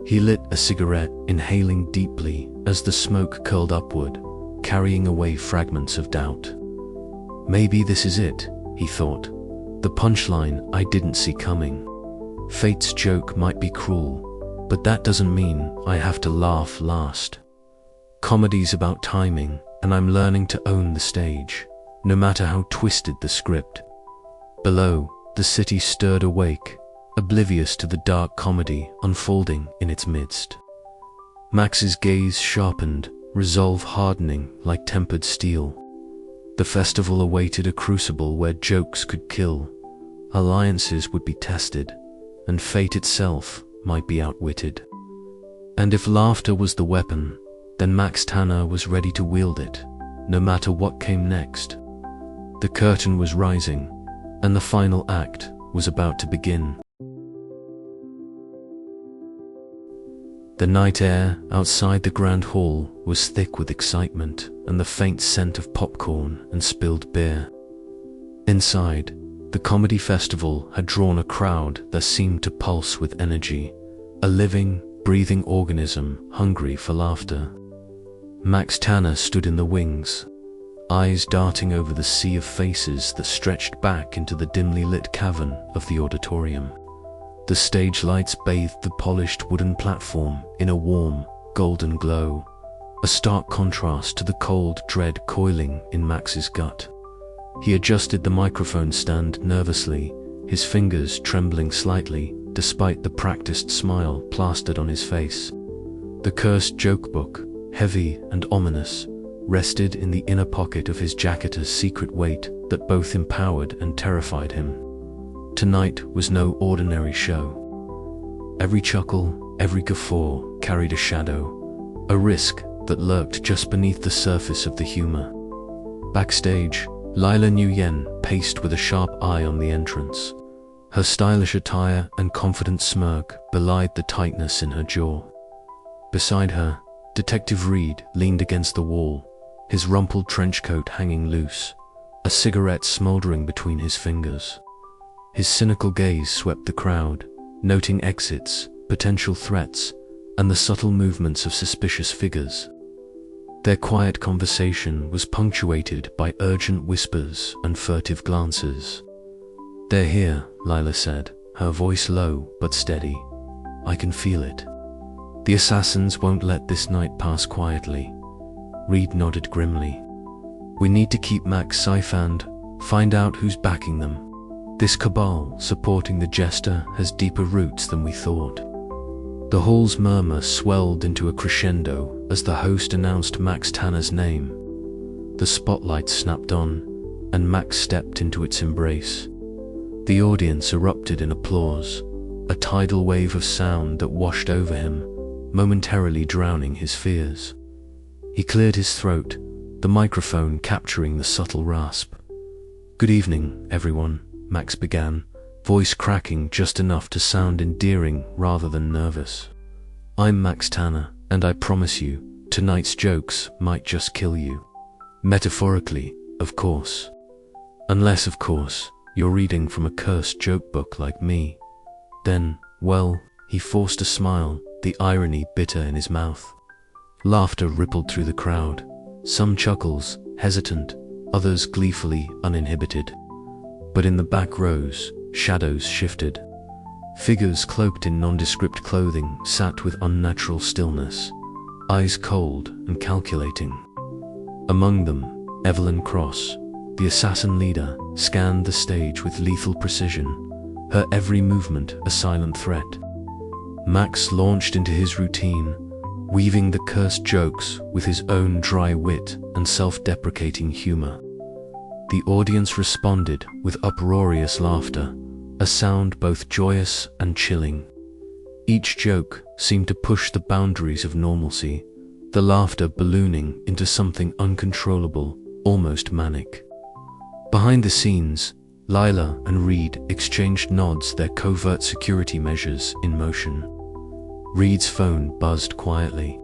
He lit a cigarette, inhaling deeply as the smoke curled upward, carrying away fragments of doubt. Maybe this is it, he thought. The punchline I didn't see coming. Fate's joke might be cruel, but that doesn't mean I have to laugh last. Comedy's about timing, and I'm learning to own the stage, no matter how twisted the script. Below, the city stirred awake, oblivious to the dark comedy unfolding in its midst. Max's gaze sharpened, resolve hardening like tempered steel. The festival awaited a crucible where jokes could kill, alliances would be tested, and fate itself might be outwitted. And if laughter was the weapon, then Max Tanner was ready to wield it, no matter what came next. The curtain was rising, and the final act was about to begin. The night air outside the grand hall was thick with excitement and the faint scent of popcorn and spilled beer. Inside, the comedy festival had drawn a crowd that seemed to pulse with energy, a living, breathing organism hungry for laughter. Max Tanner stood in the wings, eyes darting over the sea of faces that stretched back into the dimly lit cavern of the auditorium. The stage lights bathed the polished wooden platform in a warm, golden glow, a stark contrast to the cold dread coiling in Max's gut. He adjusted the microphone stand nervously, his fingers trembling slightly despite the practiced smile plastered on his face. The cursed joke book, heavy and ominous, rested in the inner pocket of his jacket's secret weight that both empowered and terrified him. Tonight was no ordinary show. Every chuckle, every guffaw carried a shadow, a risk that lurked just beneath the surface of the humor. Backstage, Lila Nguyen paced with a sharp eye on the entrance. Her stylish attire and confident smirk belied the tightness in her jaw. Beside her, Detective Reed leaned against the wall, his rumpled trench coat hanging loose, a cigarette smoldering between his fingers. His cynical gaze swept the crowd, noting exits, potential threats, and the subtle movements of suspicious figures. Their quiet conversation was punctuated by urgent whispers and furtive glances. "They're here," Lila said, her voice low but steady. "I can feel it. The assassins won't let this night pass quietly." Reed nodded grimly. "We need to keep Max safe and find out who's backing them. This cabal supporting the Jester has deeper roots than we thought." The hall's murmur swelled into a crescendo as the host announced Max Tanner's name. The spotlight snapped on, and Max stepped into its embrace. The audience erupted in applause, a tidal wave of sound that washed over him, momentarily drowning his fears. He cleared his throat, the microphone capturing the subtle rasp. "Good evening, everyone," Max began, voice cracking just enough to sound endearing rather than nervous. "I'm Max Tanner, and I promise you, tonight's jokes might just kill you. Metaphorically, of course. Unless, of course, you're reading from a cursed joke book like me. Then, well," he forced a smile, the irony bitter in his mouth. Laughter rippled through the crowd, some chuckles, hesitant, others gleefully uninhibited. But in the back rows, shadows shifted. Figures cloaked in nondescript clothing sat with unnatural stillness, eyes cold and calculating. Among them, Evelyn Cross, the assassin leader, scanned the stage with lethal precision, her every movement a silent threat. Max launched into his routine, weaving the cursed jokes with his own dry wit and self-deprecating humor. The audience responded with uproarious laughter, a sound both joyous and chilling. Each joke seemed to push the boundaries of normalcy, the laughter ballooning into something uncontrollable, almost manic. Behind the scenes, Lila and Reed exchanged nods, their covert security measures in motion. Reed's phone buzzed quietly.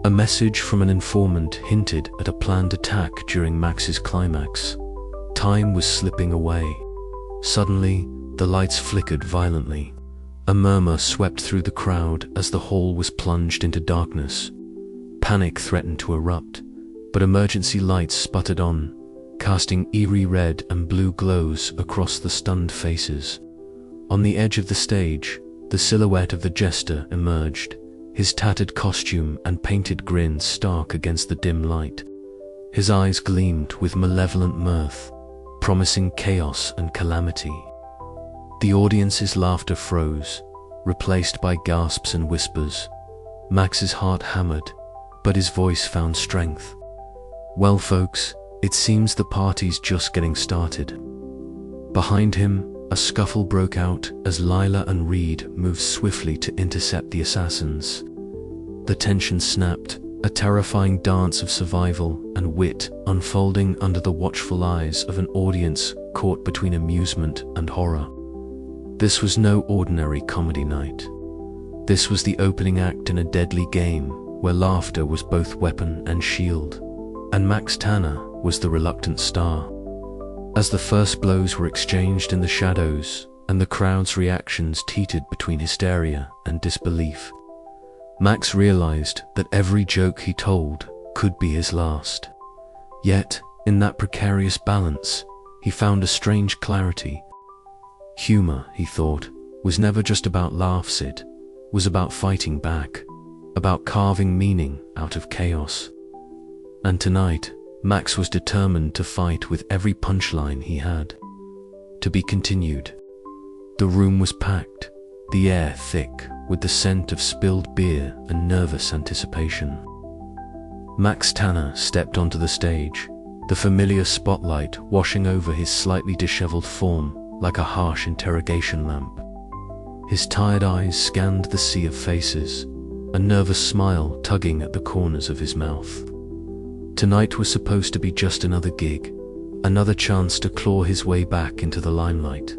A message from an informant hinted at a planned attack during Max's climax. Time was slipping away. Suddenly, the lights flickered violently. A murmur swept through the crowd as the hall was plunged into darkness. Panic threatened to erupt, but emergency lights sputtered on, casting eerie red and blue glows across the stunned faces. On the edge of the stage, the silhouette of the Jester emerged, his tattered costume and painted grin stark against the dim light. His eyes gleamed with malevolent mirth, promising chaos and calamity. The audience's laughter froze, replaced by gasps and whispers. Max's heart hammered, but his voice found strength. "Well, folks, it seems the party's just getting started." Behind him, a scuffle broke out as Lila and Reed moved swiftly to intercept the assassins. The tension snapped, a terrifying dance of survival and wit unfolding under the watchful eyes of an audience caught between amusement and horror. This was no ordinary comedy night. This was the opening act in a deadly game where laughter was both weapon and shield, and Max Tanner was the reluctant star. As the first blows were exchanged in the shadows and the crowd's reactions teetered between hysteria and disbelief, Max realized that every joke he told could be his last. Yet, in that precarious balance, he found a strange clarity. Humor, he thought, was never just about laughs, it was about fighting back, about carving meaning out of chaos. And tonight, Max was determined to fight with every punchline he had. To be continued. The room was packed, the air thick with the scent of spilled beer and nervous anticipation. Max Tanner stepped onto the stage, the familiar spotlight washing over his slightly disheveled form like a harsh interrogation lamp. His tired eyes scanned the sea of faces, a nervous smile tugging at the corners of his mouth. Tonight was supposed to be just another gig, another chance to claw his way back into the limelight.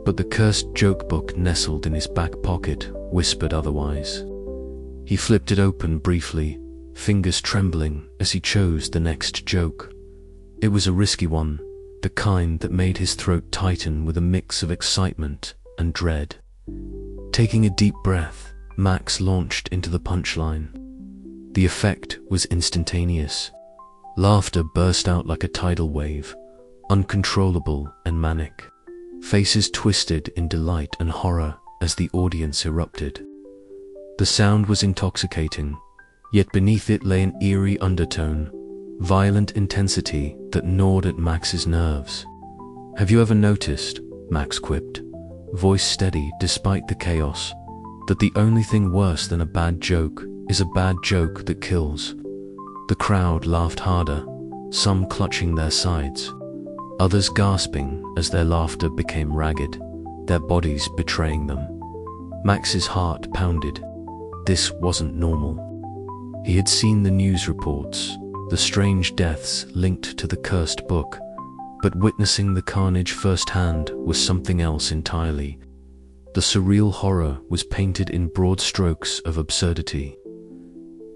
But the cursed joke book nestled in his back pocket whispered otherwise. He flipped it open briefly, fingers trembling as he chose the next joke. It was a risky one, the kind that made his throat tighten with a mix of excitement and dread. Taking a deep breath, Max launched into the punchline. The effect was instantaneous. Laughter burst out like a tidal wave, uncontrollable and manic. Faces twisted in delight and horror as the audience erupted. The sound was intoxicating, yet beneath it lay an eerie undertone, violent intensity that gnawed at Max's nerves. "Have you ever noticed," Max quipped, voice steady despite the chaos, "that the only thing worse than a bad joke is a bad joke that kills?" The crowd laughed harder, some clutching their sides, others gasping as their laughter became ragged, their bodies betraying them. Max's heart pounded. This wasn't normal. He had seen the news reports, the strange deaths linked to the cursed book, but witnessing the carnage firsthand was something else entirely. The surreal horror was painted in broad strokes of absurdity.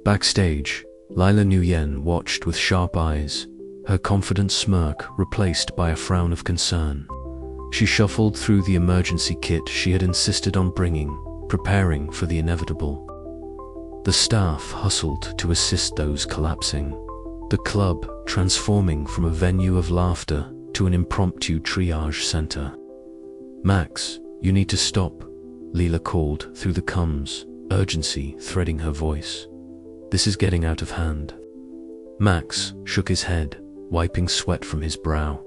Backstage, Lila Nguyen watched with sharp eyes, her confident smirk replaced by a frown of concern. She shuffled through the emergency kit she had insisted on bringing, preparing for the inevitable. The staff hustled to assist those collapsing, the club transforming from a venue of laughter to an impromptu triage center. "Max, you need to stop," Lila called through the comms, urgency threading her voice. "This is getting out of hand." Max shook his head, wiping sweat from his brow.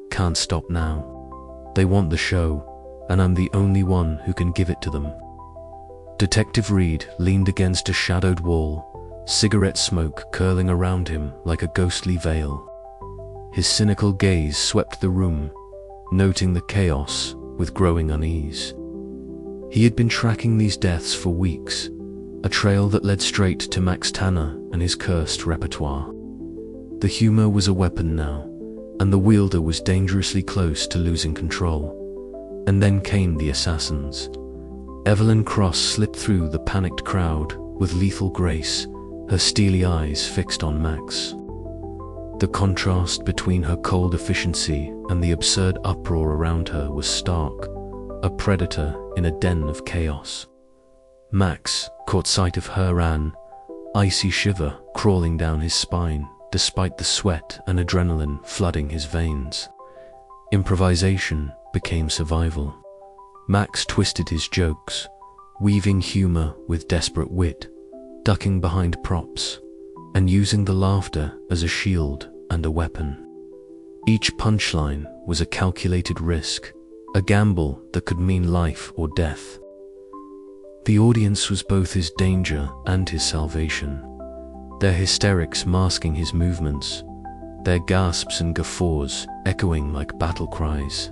"Can't stop now. They want the show, and I'm the only one who can give it to them." Detective Reed leaned against a shadowed wall, cigarette smoke curling around him like a ghostly veil. His cynical gaze swept the room, noting the chaos with growing unease. He had been tracking these deaths for weeks, a trail that led straight to Max Tanner and his cursed repertoire. The humor was a weapon now, and the wielder was dangerously close to losing control. And then came the assassins. Evelyn Cross slipped through the panicked crowd with lethal grace, her steely eyes fixed on Max. The contrast between her cold efficiency and the absurd uproar around her was stark, a predator in a den of chaos. Max caught sight of her, an icy shiver crawling down his spine, despite the sweat and adrenaline flooding his veins. Improvisation became survival. Max twisted his jokes, weaving humor with desperate wit, ducking behind props, and using the laughter as a shield and a weapon. Each punchline was a calculated risk, a gamble that could mean life or death. The audience was both his danger and his salvation, their hysterics masking his movements, their gasps and guffaws echoing like battle cries.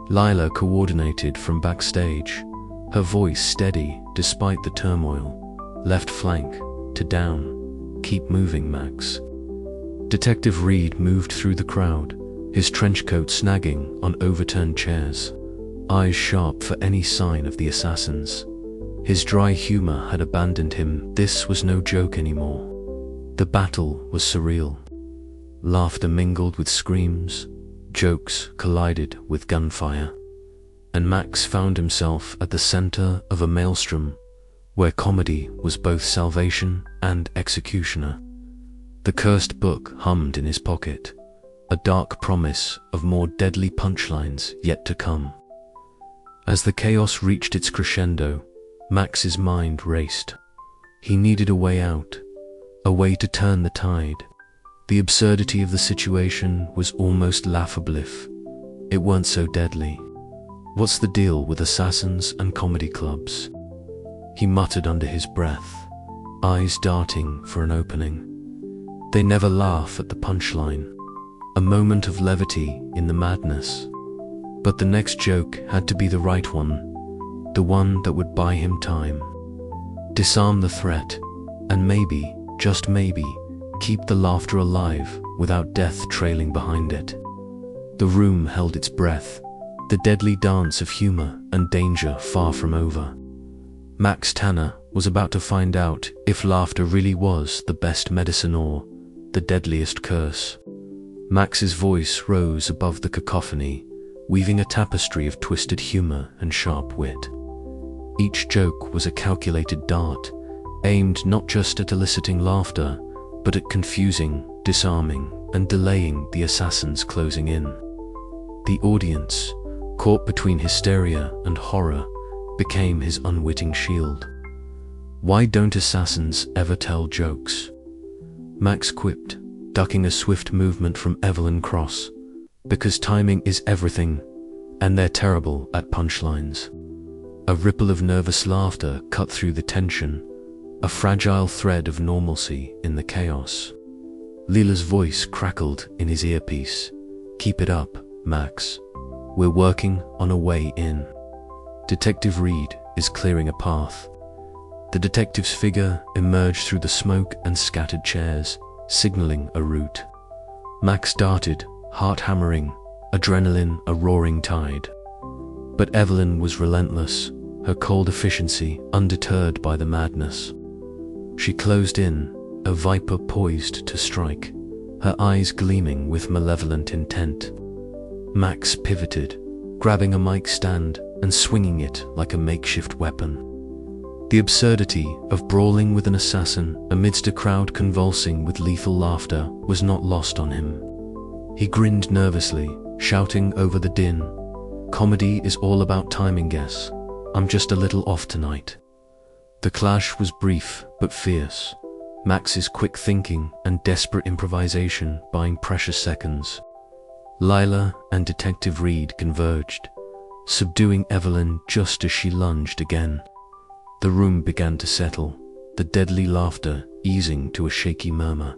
Lila coordinated from backstage, her voice steady despite the turmoil. Left flank to down. Keep moving, Max. Detective Reed moved through the crowd, his trench coat snagging on overturned chairs, eyes sharp for any sign of the assassins. His dry humor had abandoned him. This was no joke anymore. The battle was surreal. Laughter mingled with screams, jokes collided with gunfire, and Max found himself at the center of a maelstrom where comedy was both salvation and executioner. The cursed book hummed in his pocket, a dark promise of more deadly punchlines yet to come. As the chaos reached its crescendo, Max's mind raced. He needed a way out, a way to turn the tide. The absurdity of the situation was almost laughable if it weren't so deadly. What's the deal with assassins and comedy clubs? He muttered under his breath, eyes darting for an opening. They never laugh at the punchline, a moment of levity in the madness. But the next joke had to be the right one, the one that would buy him time. Disarm the threat, and maybe, just maybe, keep the laughter alive without death trailing behind it. The room held its breath, the deadly dance of humor and danger far from over. Max Tanner was about to find out if laughter really was the best medicine or the deadliest curse. Max's voice rose above the cacophony, weaving a tapestry of twisted humor and sharp wit. Each joke was a calculated dart, aimed not just at eliciting laughter, but at confusing, disarming, and delaying the assassins closing in. The audience, caught between hysteria and horror, became his unwitting shield. Why don't assassins ever tell jokes? Max quipped, ducking a swift movement from Evelyn Cross. Because timing is everything, and they're terrible at punchlines. A ripple of nervous laughter cut through the tension, a fragile thread of normalcy in the chaos. Lila's voice crackled in his earpiece. Keep it up, Max. We're working on a way in. Detective Reed is clearing a path. The detective's figure emerged through the smoke and scattered chairs, signaling a route. Max darted, heart hammering, adrenaline a roaring tide. But Evelyn was relentless, her cold efficiency undeterred by the madness. She closed in, a viper poised to strike, her eyes gleaming with malevolent intent. Max pivoted, grabbing a mic stand and swinging it like a makeshift weapon. The absurdity of brawling with an assassin amidst a crowd convulsing with lethal laughter was not lost on him. He grinned nervously, shouting over the din, "Comedy is all about timing, guess. I'm just a little off tonight." The clash was brief but fierce, Max's quick thinking and desperate improvisation buying precious seconds. Lila and Detective Reed converged, subduing Evelyn just as she lunged again. The room began to settle, the deadly laughter easing to a shaky murmur.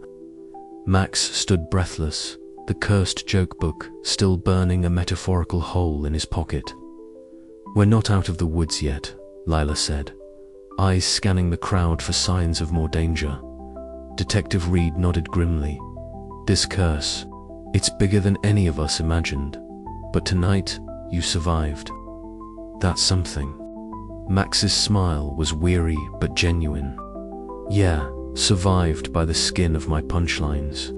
Max stood breathless, the cursed joke book still burning a metaphorical hole in his pocket. "We're not out of the woods yet," Lila said, eyes scanning the crowd for signs of more danger. Detective Reed nodded grimly. "This curse, It's bigger than any of us imagined, but tonight you survived. That's something." Max's smile was weary but genuine. "Yeah, survived by the skin of my punchlines."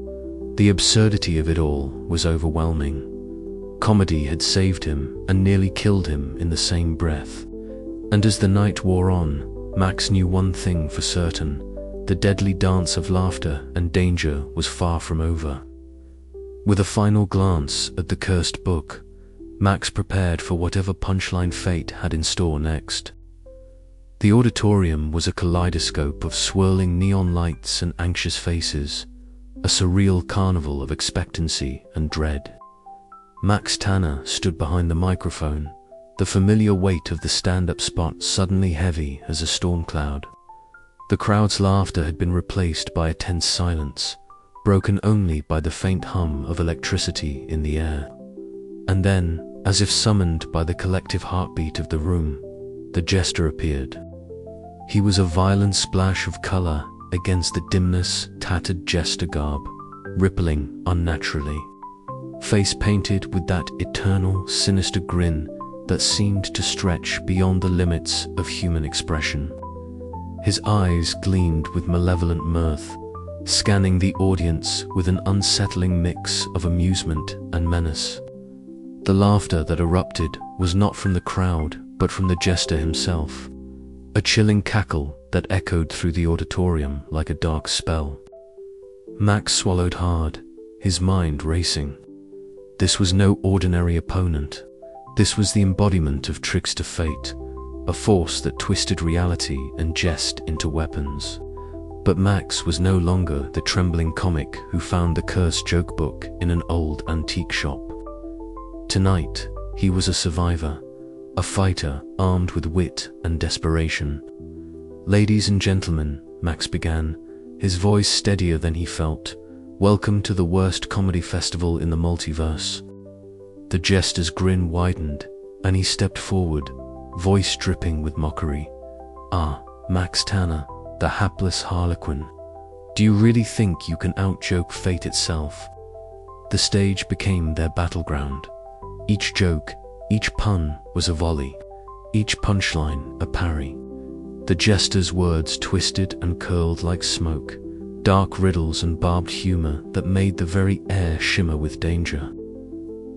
The absurdity of it all was overwhelming. Comedy had saved him and nearly killed him in the same breath. And as the night wore on, Max knew one thing for certain: the deadly dance of laughter and danger was far from over. With a final glance at the cursed book, Max prepared for whatever punchline fate had in store next. The auditorium was a kaleidoscope of swirling neon lights and anxious faces, a surreal carnival of expectancy and dread. Max Tanner stood behind the microphone, the familiar weight of the stand-up spot suddenly heavy as a storm cloud. The crowd's laughter had been replaced by a tense silence, broken only by the faint hum of electricity in the air. And then, as if summoned by the collective heartbeat of the room, the Jester appeared. He was a violent splash of color against the dimness, tattered Jester garb, rippling unnaturally. Face painted with that eternal, sinister grin that seemed to stretch beyond the limits of human expression. His eyes gleamed with malevolent mirth, scanning the audience with an unsettling mix of amusement and menace. The laughter that erupted was not from the crowd, but from the Jester himself, a chilling cackle that echoed through the auditorium like a dark spell. Max swallowed hard, his mind racing. This was no ordinary opponent. This was the embodiment of trickster fate, a force that twisted reality and jest into weapons. But Max was no longer the trembling comic who found the cursed joke book in an old antique shop. Tonight, he was a survivor, a fighter armed with wit and desperation. "Ladies and gentlemen," Max began, his voice steadier than he felt, "welcome to the worst comedy festival in the multiverse." The Jester's grin widened, and he stepped forward, voice dripping with mockery. "Ah, Max Tanner, the hapless harlequin. Do you really think you can out-joke fate itself?" The stage became their battleground. Each joke, each pun was a volley, each punchline a parry. The Jester's words twisted and curled like smoke, dark riddles and barbed humor that made the very air shimmer with danger.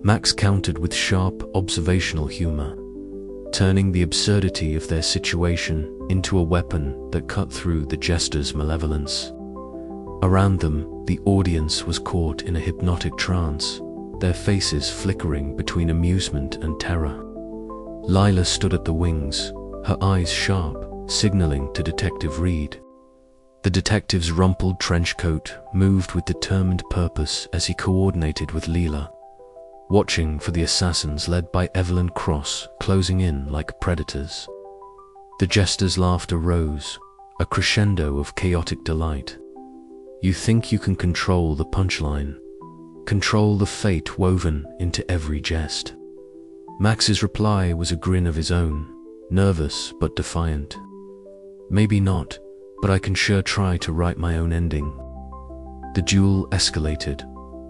Max countered with sharp, observational humor, turning the absurdity of their situation into a weapon that cut through the Jester's malevolence. Around them, the audience was caught in a hypnotic trance, their faces flickering between amusement and terror. Lila stood at the wings, her eyes sharp, signaling to Detective Reed. The detective's rumpled trench coat moved with determined purpose as he coordinated with Lila, watching for the assassins led by Evelyn Cross closing in like predators. The Jester's laughter rose, a crescendo of chaotic delight. "You think you can control the punchline, control the fate woven into every jest?" Max's reply was a grin of his own, nervous but defiant. "Maybe not, but I can sure try to write my own ending." The duel escalated,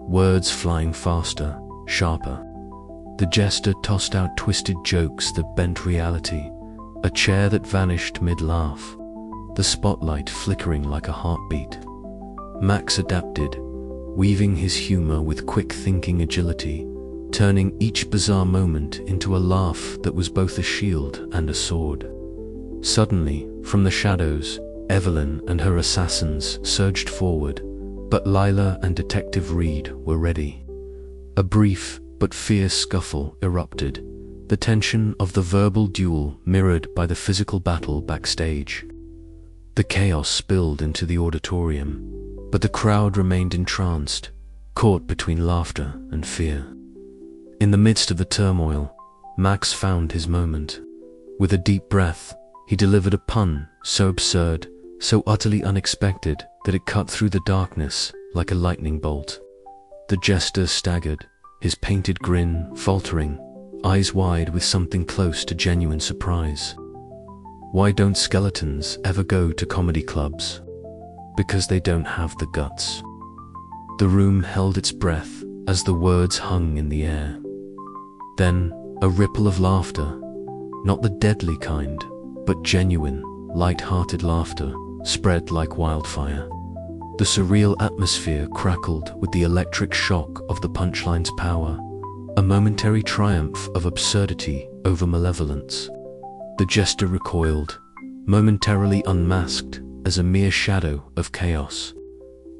words flying faster, sharper. The Jester tossed out twisted jokes that bent reality, a chair that vanished mid-laugh, the spotlight flickering like a heartbeat. Max adapted, weaving his humor with quick-thinking agility, turning each bizarre moment into a laugh that was both a shield and a sword. Suddenly, from the shadows, Evelyn and her assassins surged forward, but Lila and Detective Reed were ready. A brief but fierce scuffle erupted, the tension of the verbal duel mirrored by the physical battle backstage. The chaos spilled into the auditorium, but the crowd remained entranced, caught between laughter and fear. In the midst of the turmoil, Max found his moment. With a deep breath, he delivered a pun so absurd, so utterly unexpected that it cut through the darkness like a lightning bolt. The Jester staggered, his painted grin faltering, eyes wide with something close to genuine surprise. Why don't skeletons ever go to comedy clubs? Because they don't have the guts. The room held its breath, as the words hung in the air. Then, a ripple of laughter, not the deadly kind, but genuine, light-hearted laughter, spread like wildfire. The surreal atmosphere crackled with the electric shock of the punchline's power, a momentary triumph of absurdity over malevolence. The Jester recoiled, momentarily unmasked as a mere shadow of chaos.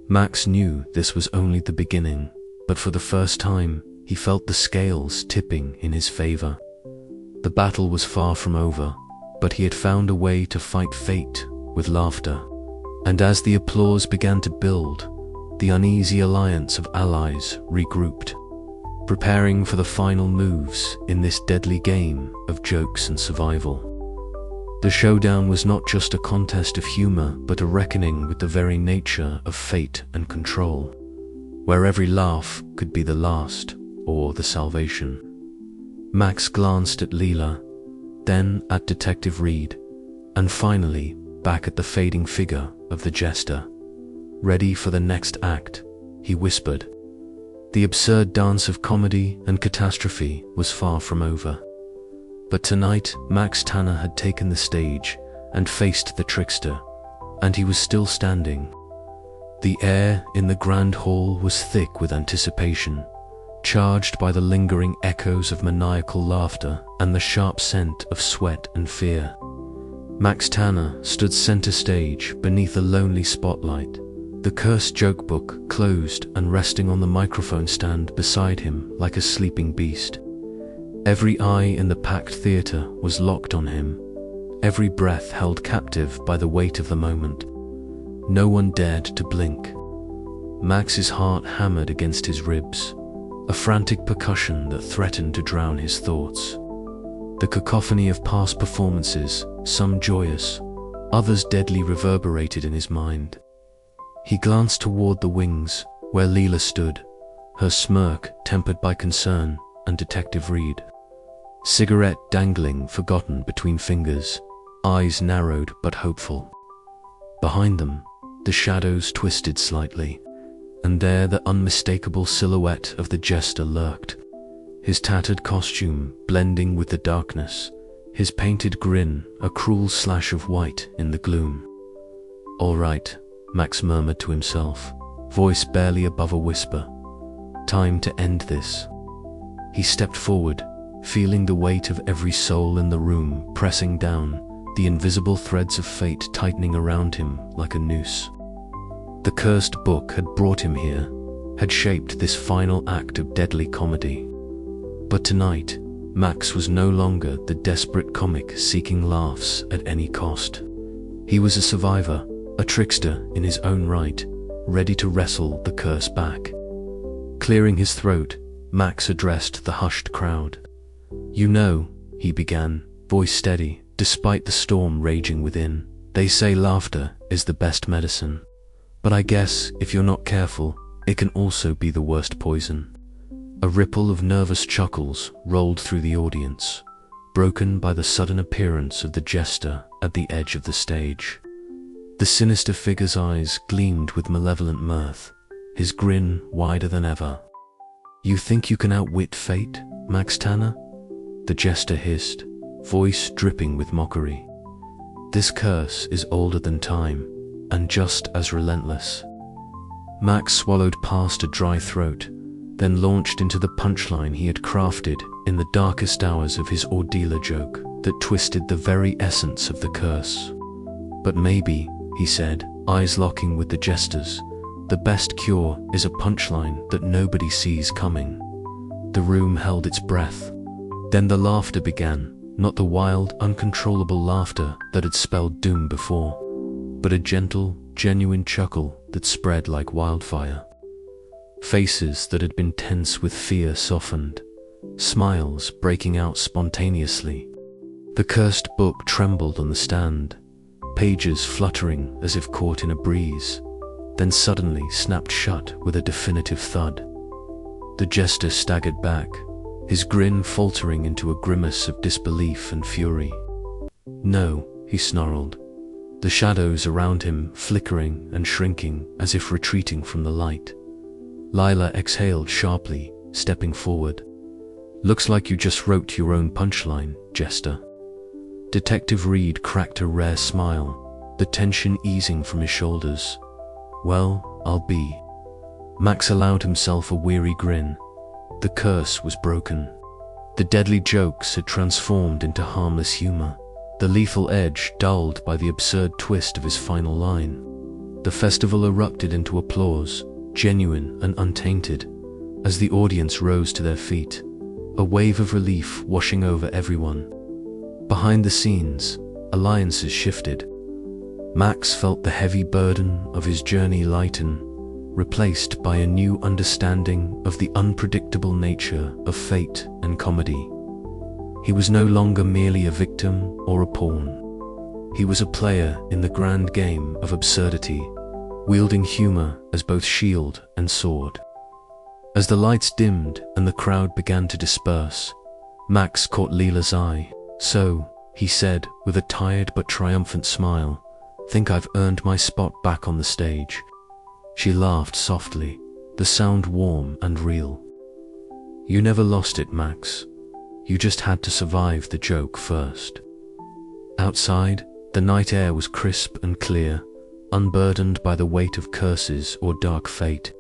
Max knew this was only the beginning, but for the first time, he felt the scales tipping in his favor. The battle was far from over, but he had found a way to fight fate with laughter. And as the applause began to build, the uneasy alliance of allies regrouped, preparing for the final moves in this deadly game of jokes and survival. The showdown was not just a contest of humor, but a reckoning with the very nature of fate and control, where every laugh could be the last or the salvation. Max glanced at Lila, then at Detective Reed, and finally back at the fading figure of the Jester. Ready for the next act, he whispered. The absurd dance of comedy and catastrophe was far from over. But tonight, Max Tanner had taken the stage and faced the trickster, and he was still standing. The air in the grand hall was thick with anticipation, charged by the lingering echoes of maniacal laughter and the sharp scent of sweat and fear. Max Tanner stood center stage beneath a lonely spotlight, the cursed joke book closed and resting on the microphone stand beside him like a sleeping beast. Every eye in the packed theater was locked on him, every breath held captive by the weight of the moment. No one dared to blink. Max's heart hammered against his ribs, a frantic percussion that threatened to drown his thoughts. The cacophony of past performances, some joyous, others deadly, reverberated in his mind. He glanced toward the wings, where Lila stood, her smirk tempered by concern, and Detective Reed, cigarette dangling forgotten between fingers, eyes narrowed but hopeful. Behind them, the shadows twisted slightly, and there the unmistakable silhouette of the Jester lurked, his tattered costume blending with the darkness, his painted grin a cruel slash of white in the gloom. "All right," Max murmured to himself, voice barely above a whisper. "Time to end this." He stepped forward, feeling the weight of every soul in the room pressing down, the invisible threads of fate tightening around him like a noose. The cursed book had brought him here, had shaped this final act of deadly comedy. But tonight, Max was no longer the desperate comic seeking laughs at any cost. He was a survivor, a trickster in his own right, ready to wrestle the curse back. Clearing his throat, Max addressed the hushed crowd. "You know," he began, voice steady, despite the storm raging within, "they say laughter is the best medicine. But I guess, if you're not careful, it can also be the worst poison." A ripple of nervous chuckles rolled through the audience, broken by the sudden appearance of the Jester at the edge of the stage. The sinister figure's eyes gleamed with malevolent mirth, his grin wider than ever. "You think you can outwit fate, Max Tanner?" the Jester hissed, voice dripping with mockery. "This curse is older than time, and just as relentless." Max swallowed past a dry throat, then launched into the punchline he had crafted in the darkest hours of his ordeal joke that twisted the very essence of the curse. "But maybe," he said, eyes locking with the Jester's, "the best cure is a punchline that nobody sees coming." The room held its breath. Then the laughter began, not the wild, uncontrollable laughter that had spelled doom before, but a gentle, genuine chuckle that spread like wildfire. Faces that had been tense with fear softened, smiles breaking out spontaneously. The cursed book trembled on the stand, pages fluttering as if caught in a breeze, then suddenly snapped shut with a definitive thud. The Jester staggered back, his grin faltering into a grimace of disbelief and fury. "No," he snarled, the shadows around him flickering and shrinking as if retreating from the light. Lila exhaled sharply, stepping forward. Looks like you just wrote your own punchline, Jester. Detective Reed cracked a rare smile, the tension easing from his shoulders. Well, I'll be. Max allowed himself a weary grin. The curse was broken. The deadly jokes had transformed into harmless humor, the lethal edge dulled by the absurd twist of his final line. The festival erupted into applause, genuine and untainted, as the audience rose to their feet, a wave of relief washing over everyone. Behind the scenes, alliances shifted. Max felt the heavy burden of his journey lighten, replaced by a new understanding of the unpredictable nature of fate and comedy. He was no longer merely a victim or a pawn. He was a player in the grand game of absurdity, wielding humor as both shield and sword. As the lights dimmed and the crowd began to disperse, Max caught Lila's eye. "So," he said with a tired but triumphant smile, "think I've earned my spot back on the stage." She laughed softly, the sound warm and real. "You never lost it, Max. You just had to survive the joke first." Outside, the night air was crisp and clear, unburdened by the weight of curses or dark fate.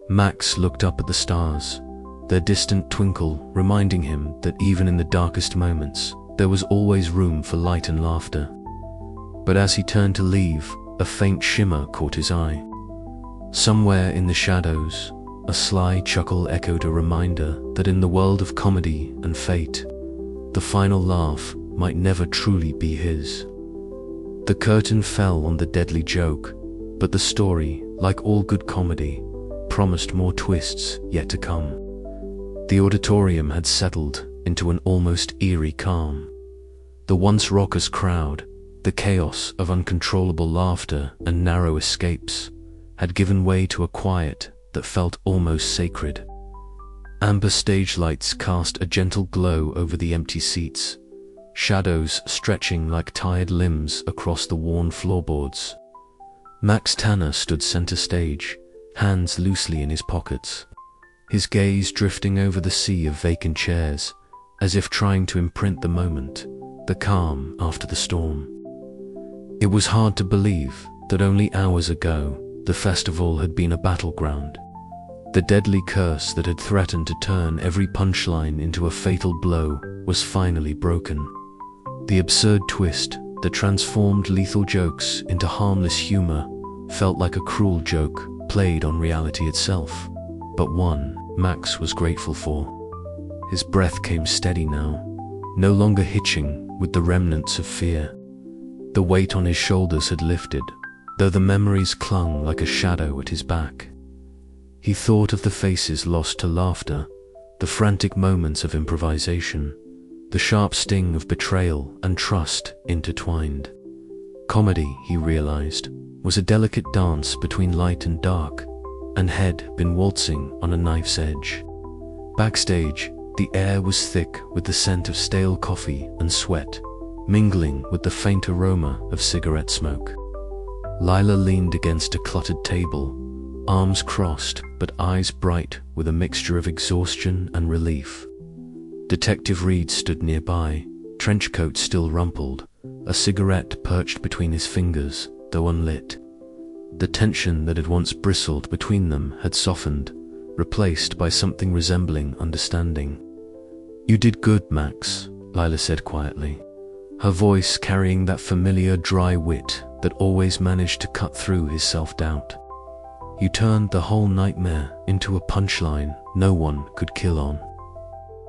Max looked up at the stars, their distant twinkle reminding him that even in the darkest moments, there was always room for light and laughter. But as he turned to leave, a faint shimmer caught his eye. Somewhere in the shadows, a sly chuckle echoed a reminder that in the world of comedy and fate, the final laugh might never truly be his. The curtain fell on the deadly joke, but the story, like all good comedy, promised more twists yet to come. The auditorium had settled into an almost eerie calm. The once raucous crowd, the chaos of uncontrollable laughter and narrow escapes, had given way to a quiet that felt almost sacred. Amber stage lights cast a gentle glow over the empty seats, shadows stretching like tired limbs across the worn floorboards. Max Tanner stood center stage, hands loosely in his pockets, his gaze drifting over the sea of vacant chairs, as if trying to imprint the moment, the calm after the storm. It was hard to believe that only hours ago, the festival had been a battleground. The deadly curse that had threatened to turn every punchline into a fatal blow was finally broken. The absurd twist that transformed lethal jokes into harmless humor felt like a cruel joke played on reality itself, but one Max was grateful for. His breath came steady now, no longer hitching with the remnants of fear. The weight on his shoulders had lifted, though the memories clung like a shadow at his back. He thought of the faces lost to laughter, the frantic moments of improvisation, the sharp sting of betrayal and trust intertwined. Comedy, he realized, was a delicate dance between light and dark, and had been waltzing on a knife's edge. Backstage, the air was thick with the scent of stale coffee and sweat, mingling with the faint aroma of cigarette smoke. Lila leaned against a cluttered table, arms crossed but eyes bright with a mixture of exhaustion and relief. Detective Reed stood nearby, trench coat still rumpled, a cigarette perched between his fingers, though unlit. The tension that had once bristled between them had softened, replaced by something resembling understanding. "You did good, Max," Lila said quietly, her voice carrying that familiar dry wit that always managed to cut through his self-doubt. "You turned the whole nightmare into a punchline no one could kill on."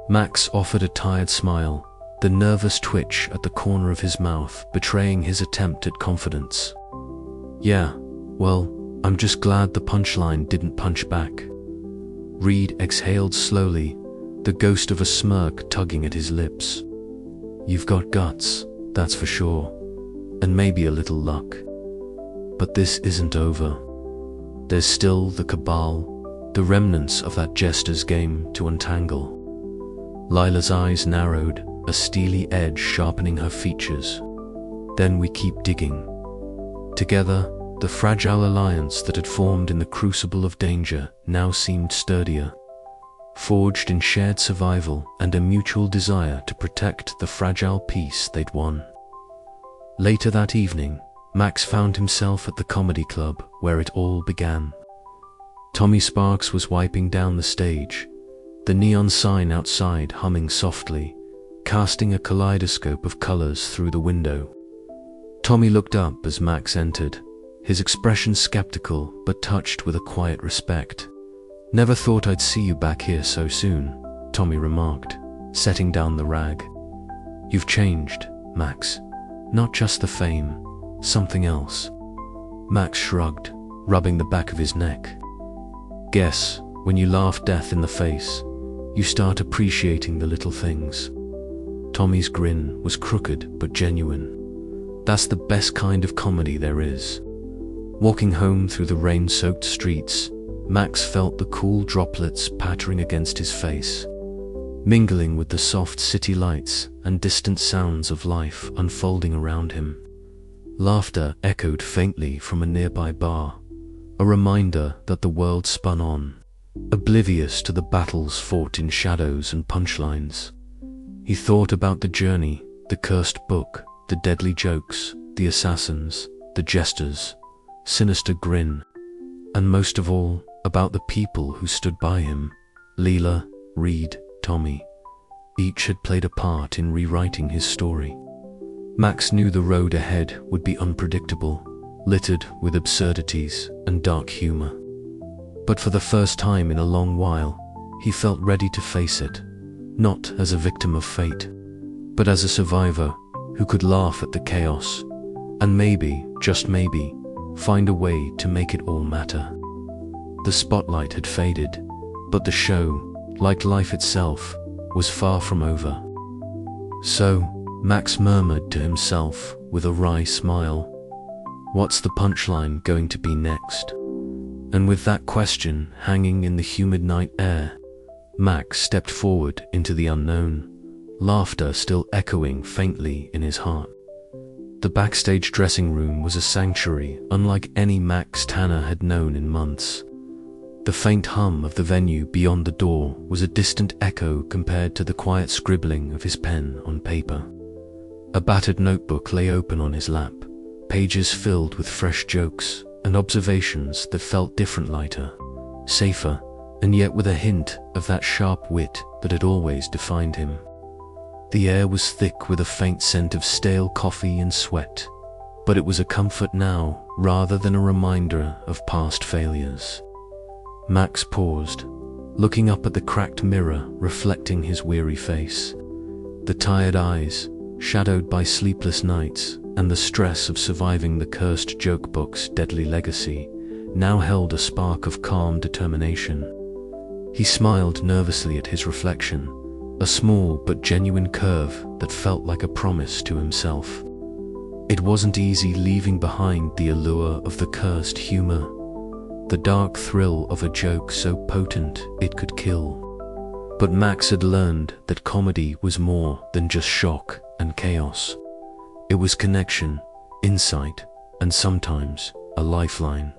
Max offered a tired smile, the nervous twitch at the corner of his mouth betraying his attempt at confidence. "Yeah, well, I'm just glad the punchline didn't punch back." Reed exhaled slowly, the ghost of a smirk tugging at his lips. "You've got guts, that's for sure, and maybe a little luck. But this isn't over. There's still the cabal, the remnants of that Jester's game to untangle." Lila's eyes narrowed, a steely edge sharpening her features. "Then we keep digging. Together, The fragile alliance that had formed in the crucible of danger now seemed sturdier, forged in shared survival and a mutual desire to protect the fragile peace they'd won. Later that evening, Max found himself at the comedy club where it all began. Tommy Sparks was wiping down the stage, the neon sign outside humming softly, casting a kaleidoscope of colors through the window. Tommy looked up as Max entered, his expression skeptical but touched with a quiet respect. "Never thought I'd see you back here so soon," Tommy remarked, setting down the rag. "You've changed, Max. Not just the fame, something else." Max shrugged, rubbing the back of his neck. "Guess, when you laugh death in the face, you start appreciating the little things." Tommy's grin was crooked but genuine. "That's the best kind of comedy there is." Walking home through the rain-soaked streets, Max felt the cool droplets pattering against his face, mingling with the soft city lights and distant sounds of life unfolding around him. Laughter echoed faintly from a nearby bar, a reminder that the world spun on, oblivious to the battles fought in shadows and punchlines. He thought about the journey, the cursed book, the deadly jokes, the assassins, the jesters, sinister grin, and most of all, about the people who stood by him. Lila, Reed, Tommy. Each had played a part in rewriting his story. Max knew the road ahead would be unpredictable, littered with absurdities and dark humor. But for the first time in a long while, he felt ready to face it, not as a victim of fate, but as a survivor who could laugh at the chaos, and maybe, just maybe, find a way to make it all matter. The spotlight had faded, but the show, like life itself, was far from over. So, Max murmured to himself with a wry smile, "What's the punchline going to be next?" And with that question hanging in the humid night air, Max stepped forward into the unknown, laughter still echoing faintly in his heart. The backstage dressing room was a sanctuary unlike any Max Tanner had known in months. The faint hum of the venue beyond the door was a distant echo compared to the quiet scribbling of his pen on paper. A battered notebook lay open on his lap, pages filled with fresh jokes and observations that felt different, lighter, safer, and yet with a hint of that sharp wit that had always defined him. The air was thick with a faint scent of stale coffee and sweat, but it was a comfort now rather than a reminder of past failures. Max paused, looking up at the cracked mirror reflecting his weary face. The tired eyes, shadowed by sleepless nights and the stress of surviving the cursed joke book's deadly legacy, now held a spark of calm determination. He smiled nervously at his reflection, a small but genuine curve that felt like a promise to himself. It wasn't easy leaving behind the allure of the cursed humor, the dark thrill of a joke so potent it could kill. But Max had learned that comedy was more than just shock and chaos. It was connection, insight, and sometimes a lifeline.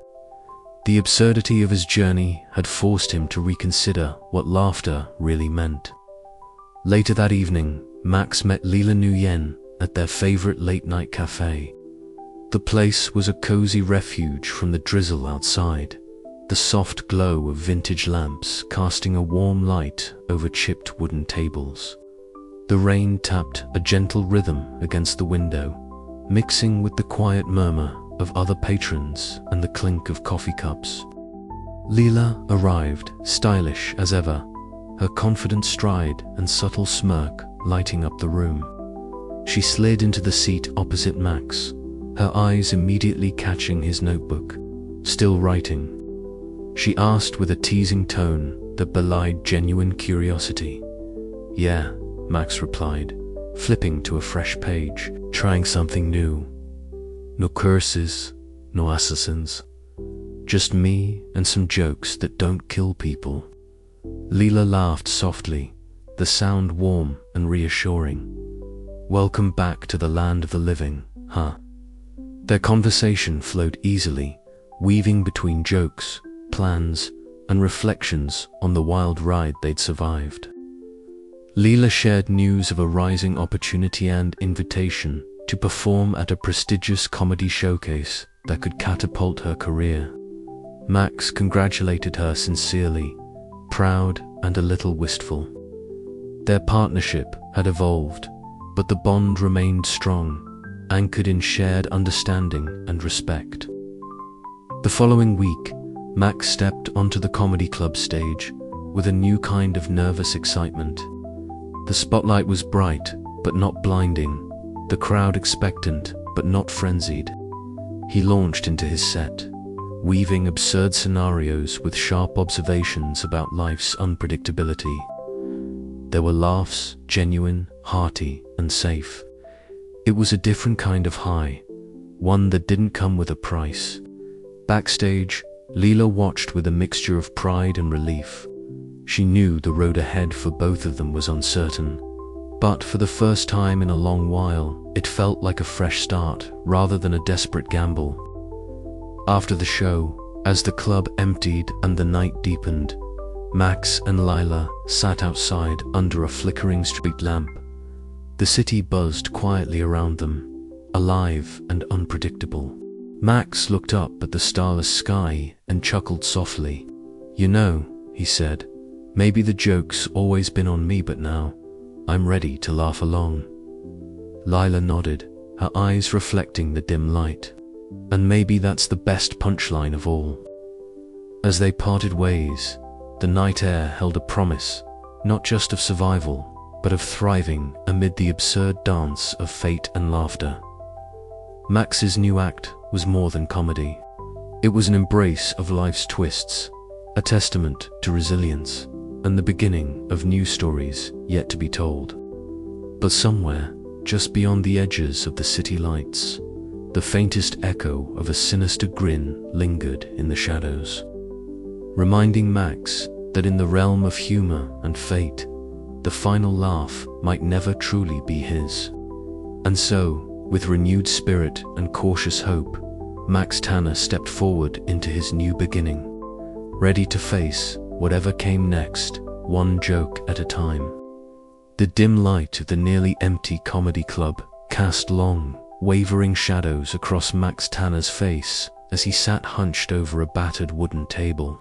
The absurdity of his journey had forced him to reconsider what laughter really meant. Later that evening, Max met Lila Nguyen at their favorite late-night cafe. The place was a cozy refuge from the drizzle outside, the soft glow of vintage lamps casting a warm light over chipped wooden tables. The rain tapped a gentle rhythm against the window, mixing with the quiet murmur of other patrons and the clink of coffee cups. Lila arrived, stylish as ever, her confident stride and subtle smirk lighting up the room. She slid into the seat opposite Max, her eyes immediately catching his notebook, still writing. She asked with a teasing tone that belied genuine curiosity. "Yeah," Max replied, flipping to a fresh page, trying something new. "No curses, no assassins. Just me and some jokes that don't kill people." Lila laughed softly, the sound warm and reassuring. "Welcome back to the land of the living, huh?" Their conversation flowed easily, weaving between jokes, plans, and reflections on the wild ride they'd survived. Lila shared news of a rising opportunity and invitation to perform at a prestigious comedy showcase that could catapult her career. Max congratulated her sincerely, proud and a little wistful. Their partnership had evolved, but the bond remained strong, anchored in shared understanding and respect. The following week, Max stepped onto the comedy club stage with a new kind of nervous excitement. The spotlight was bright, but not blinding, the crowd expectant, but not frenzied. He launched into his set, weaving absurd scenarios with sharp observations about life's unpredictability. There were laughs, genuine, hearty, and safe. It was a different kind of high, one that didn't come with a price. Backstage, Lila watched with a mixture of pride and relief. She knew the road ahead for both of them was uncertain, but for the first time in a long while, it felt like a fresh start rather than a desperate gamble. After the show, as the club emptied and the night deepened, Max and Lila sat outside under a flickering street lamp. The city buzzed quietly around them, alive and unpredictable. Max looked up at the starless sky and chuckled softly. "You know," he said, "maybe the joke's always been on me, but now I'm ready to laugh along." Lila nodded, her eyes reflecting the dim light. "And maybe that's the best punchline of all." As they parted ways, the night air held a promise, not just of survival, but of thriving amid the absurd dance of fate and laughter. Max's new act was more than comedy. It was an embrace of life's twists, a testament to resilience, and the beginning of new stories yet to be told. But somewhere, just beyond the edges of the city lights, the faintest echo of a sinister grin lingered in the shadows, reminding Max that in the realm of humor and fate, the final laugh might never truly be his. And so, with renewed spirit and cautious hope, Max Tanner stepped forward into his new beginning, ready to face whatever came next, one joke at a time. The dim light of the nearly empty comedy club cast long, wavering shadows across Max Tanner's face as he sat hunched over a battered wooden table.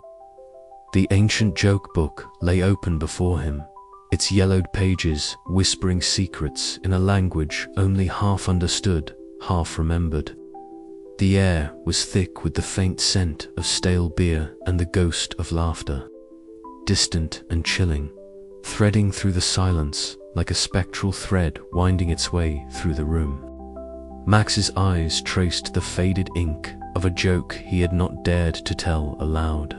The ancient joke book lay open before him, its yellowed pages whispering secrets in a language only half understood, half remembered. The air was thick with the faint scent of stale beer and the ghost of laughter, distant and chilling, threading through the silence like a spectral thread winding its way through the room. Max's eyes traced the faded ink of a joke he had not dared to tell aloud,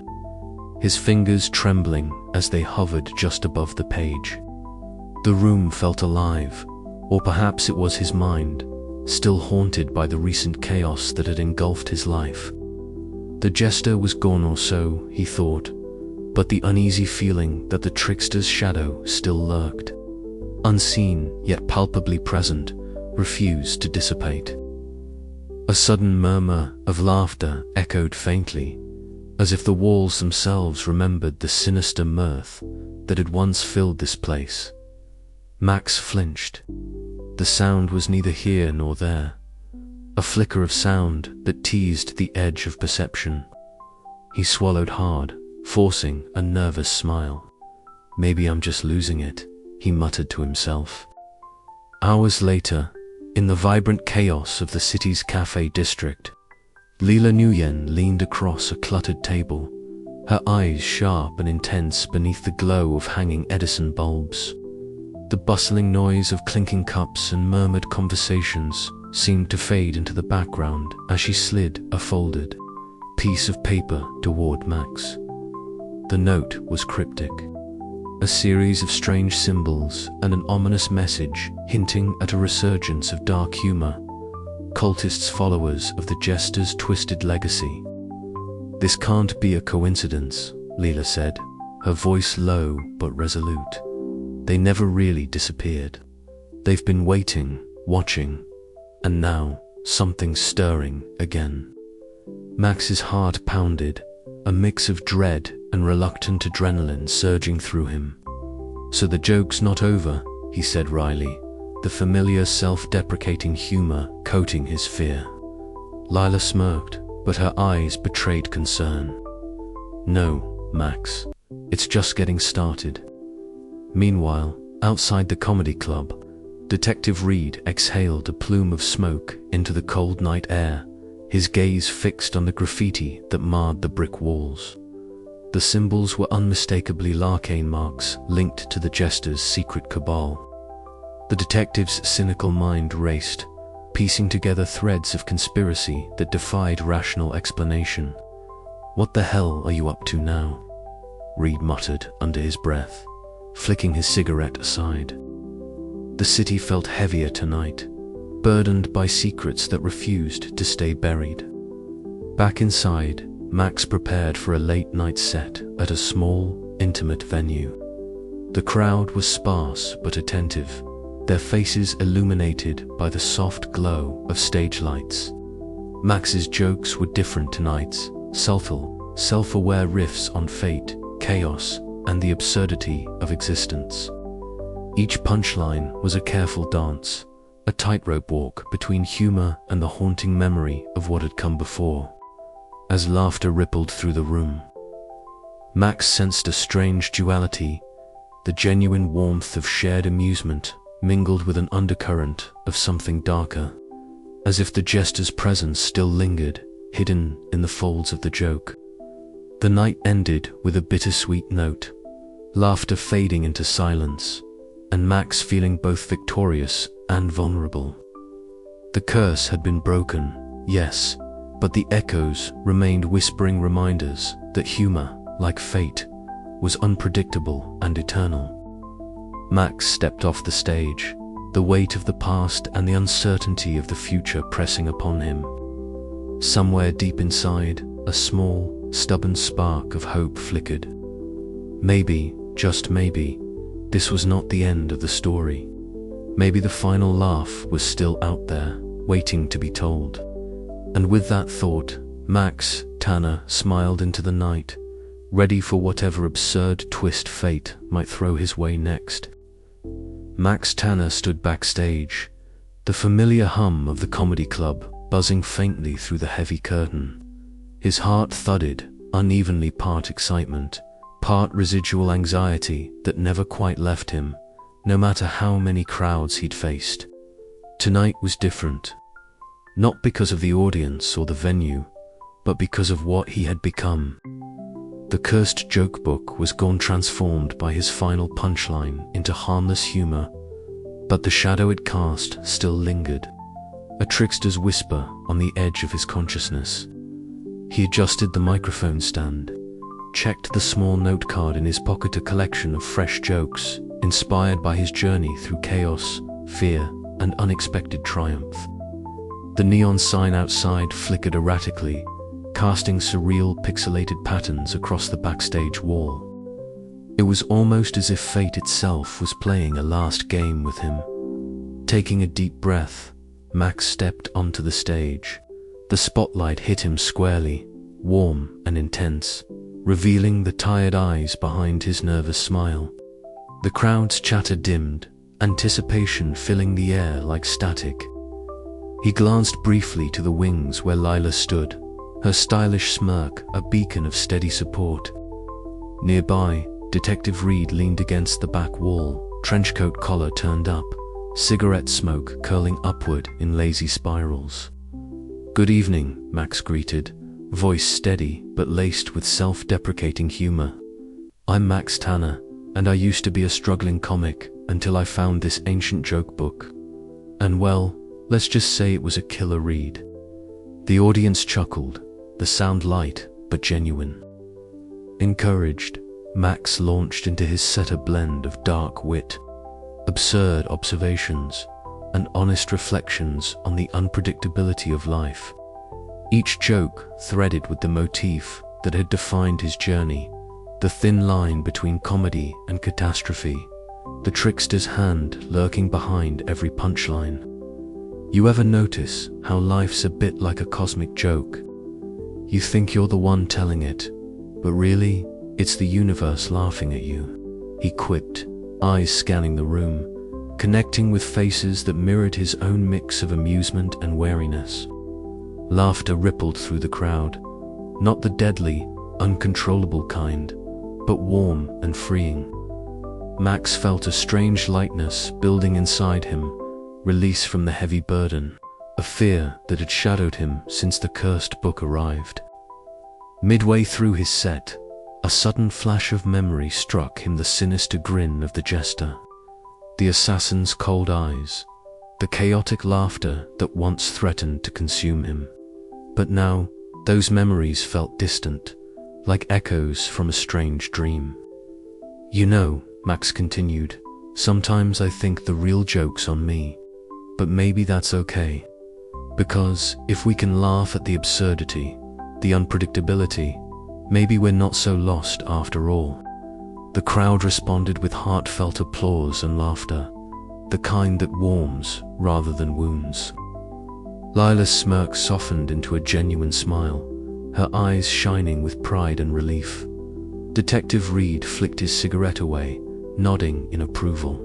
his fingers trembling as they hovered just above the page. The room felt alive, or perhaps it was his mind, still haunted by the recent chaos that had engulfed his life. The Jester was gone, or so he thought, but the uneasy feeling that the trickster's shadow still lurked, unseen yet palpably present, refused to dissipate. A sudden murmur of laughter echoed faintly, as if the walls themselves remembered the sinister mirth that had once filled this place. Max flinched. The sound was neither here nor there, a flicker of sound that teased the edge of perception. He swallowed hard, forcing a nervous smile. "Maybe I'm just losing it," he muttered to himself. Hours later, in the vibrant chaos of the city's cafe district, Lila Nguyen leaned across a cluttered table, her eyes sharp and intense beneath the glow of hanging Edison bulbs. The bustling noise of clinking cups and murmured conversations seemed to fade into the background as she slid a folded piece of paper toward Max. The note was cryptic, a series of strange symbols and an ominous message hinting at a resurgence of dark humor, cultists followers of the Jester's twisted legacy. "This can't be a coincidence," Lila said, her voice low but resolute. "They never really disappeared. They've been waiting, watching, and now something stirring again. Max's heart pounded, a mix of dread and reluctant adrenaline surging through him. "So the joke's not over," he said wryly, the familiar self-deprecating humor coating his fear. Lila smirked, but her eyes betrayed concern. "No, Max, it's just getting started." Meanwhile, outside the comedy club, Detective Reed exhaled a plume of smoke into the cold night air, his gaze fixed on the graffiti that marred the brick walls. The symbols were unmistakably Larcane marks linked to the Jester's secret cabal. The detective's cynical mind raced, piecing together threads of conspiracy that defied rational explanation. "What the hell are you up to now?" Reed muttered under his breath, flicking his cigarette aside. The city felt heavier tonight, burdened by secrets that refused to stay buried. Back inside, Max prepared for a late-night set at a small, intimate venue. The crowd was sparse but attentive, their faces illuminated by the soft glow of stage lights. Max's jokes were different tonight, subtle, self-aware riffs on fate, chaos, and the absurdity of existence. Each punchline was a careful dance, a tightrope walk between humor and the haunting memory of what had come before. As laughter rippled through the room, Max sensed a strange duality, the genuine warmth of shared amusement mingled with an undercurrent of something darker, as if the Jester's presence still lingered, hidden in the folds of the joke. The night ended with a bittersweet note, laughter fading into silence, and Max feeling both victorious and vulnerable. The curse had been broken, yes, but the echoes remained whispering reminders that humor, like fate, was unpredictable and eternal. Max stepped off the stage, the weight of the past and the uncertainty of the future pressing upon him. Somewhere deep inside, a small, stubborn spark of hope flickered. Maybe, just maybe, this was not the end of the story. Maybe the final laugh was still out there, waiting to be told. And with that thought, Max Tanner smiled into the night, ready for whatever absurd twist fate might throw his way next. Max Tanner stood backstage, the familiar hum of the comedy club buzzing faintly through the heavy curtain. His heart thudded, unevenly, part excitement, part residual anxiety that never quite left him, no matter how many crowds he'd faced. Tonight was different. Not because of the audience or the venue, but because of what he had become. The cursed joke book was gone, transformed by his final punchline into harmless humor, but the shadow it cast still lingered, a trickster's whisper on the edge of his consciousness. He adjusted the microphone stand, checked the small note card in his pocket, a collection of fresh jokes inspired by his journey through chaos, fear, and unexpected triumph. The neon sign outside flickered erratically, casting surreal pixelated patterns across the backstage wall. It was almost as if fate itself was playing a last game with him. Taking a deep breath, Max stepped onto the stage. The spotlight hit him squarely, warm and intense, revealing the tired eyes behind his nervous smile. The crowd's chatter dimmed, anticipation filling the air like static. He glanced briefly to the wings where Lila stood, her stylish smirk a beacon of steady support. Nearby, Detective Reed leaned against the back wall, trenchcoat collar turned up, cigarette smoke curling upward in lazy spirals. "Good evening," Max greeted, voice steady but laced with self-deprecating humor. "I'm Max Tanner, and I used to be a struggling comic until I found this ancient joke book. And well, let's just say it was a killer read." The audience chuckled, the sound light but genuine. Encouraged, Max launched into his set, blend of dark wit, absurd observations, and honest reflections on the unpredictability of life. Each joke threaded with the motif that had defined his journey, the thin line between comedy and catastrophe, the trickster's hand lurking behind every punchline. You ever notice how life's a bit like a cosmic joke? You think you're the one telling it, but really, it's the universe laughing at you. He quipped, eyes scanning the room, connecting with faces that mirrored his own mix of amusement and wariness. Laughter rippled through the crowd, not the deadly, uncontrollable kind, but warm and freeing. Max felt a strange lightness building inside him, release from the heavy burden, a fear that had shadowed him since the cursed book arrived. Midway through his set, a sudden flash of memory struck him, the sinister grin of the Jester, the assassin's cold eyes, the chaotic laughter that once threatened to consume him. But now, those memories felt distant, like echoes from a strange dream. You know, Max continued, sometimes I think the real joke's on me. But maybe that's okay. Because if we can laugh at the absurdity, the unpredictability, maybe we're not so lost after all. The crowd responded with heartfelt applause and laughter, the kind that warms rather than wounds. Lila's smirk softened into a genuine smile, her eyes shining with pride and relief. Detective Reed flicked his cigarette away, nodding in approval.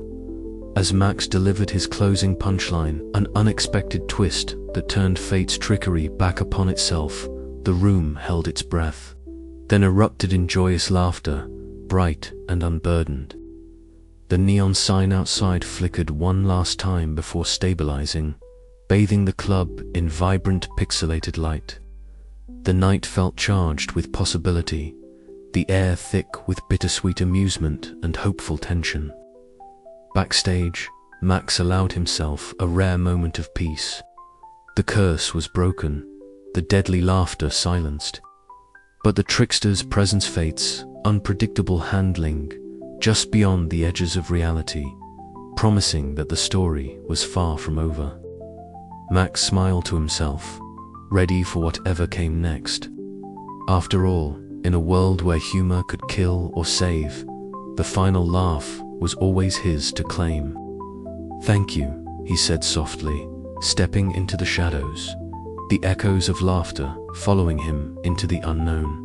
As Max delivered his closing punchline, an unexpected twist that turned fate's trickery back upon itself, the room held its breath, then erupted in joyous laughter, bright and unburdened. The neon sign outside flickered one last time before stabilizing, bathing the club in vibrant pixelated light. The night felt charged with possibility, the air thick with bittersweet amusement and hopeful tension. Backstage, Max allowed himself a rare moment of peace. The curse was broken, the deadly laughter silenced. But the trickster's presence, fate's unpredictable handling, just beyond the edges of reality, promising that the story was far from over. Max smiled to himself, ready for whatever came next. After all, in a world where humor could kill or save, the final laugh was always his to claim. "Thank you," he said softly, stepping into the shadows, the echoes of laughter following him into the unknown.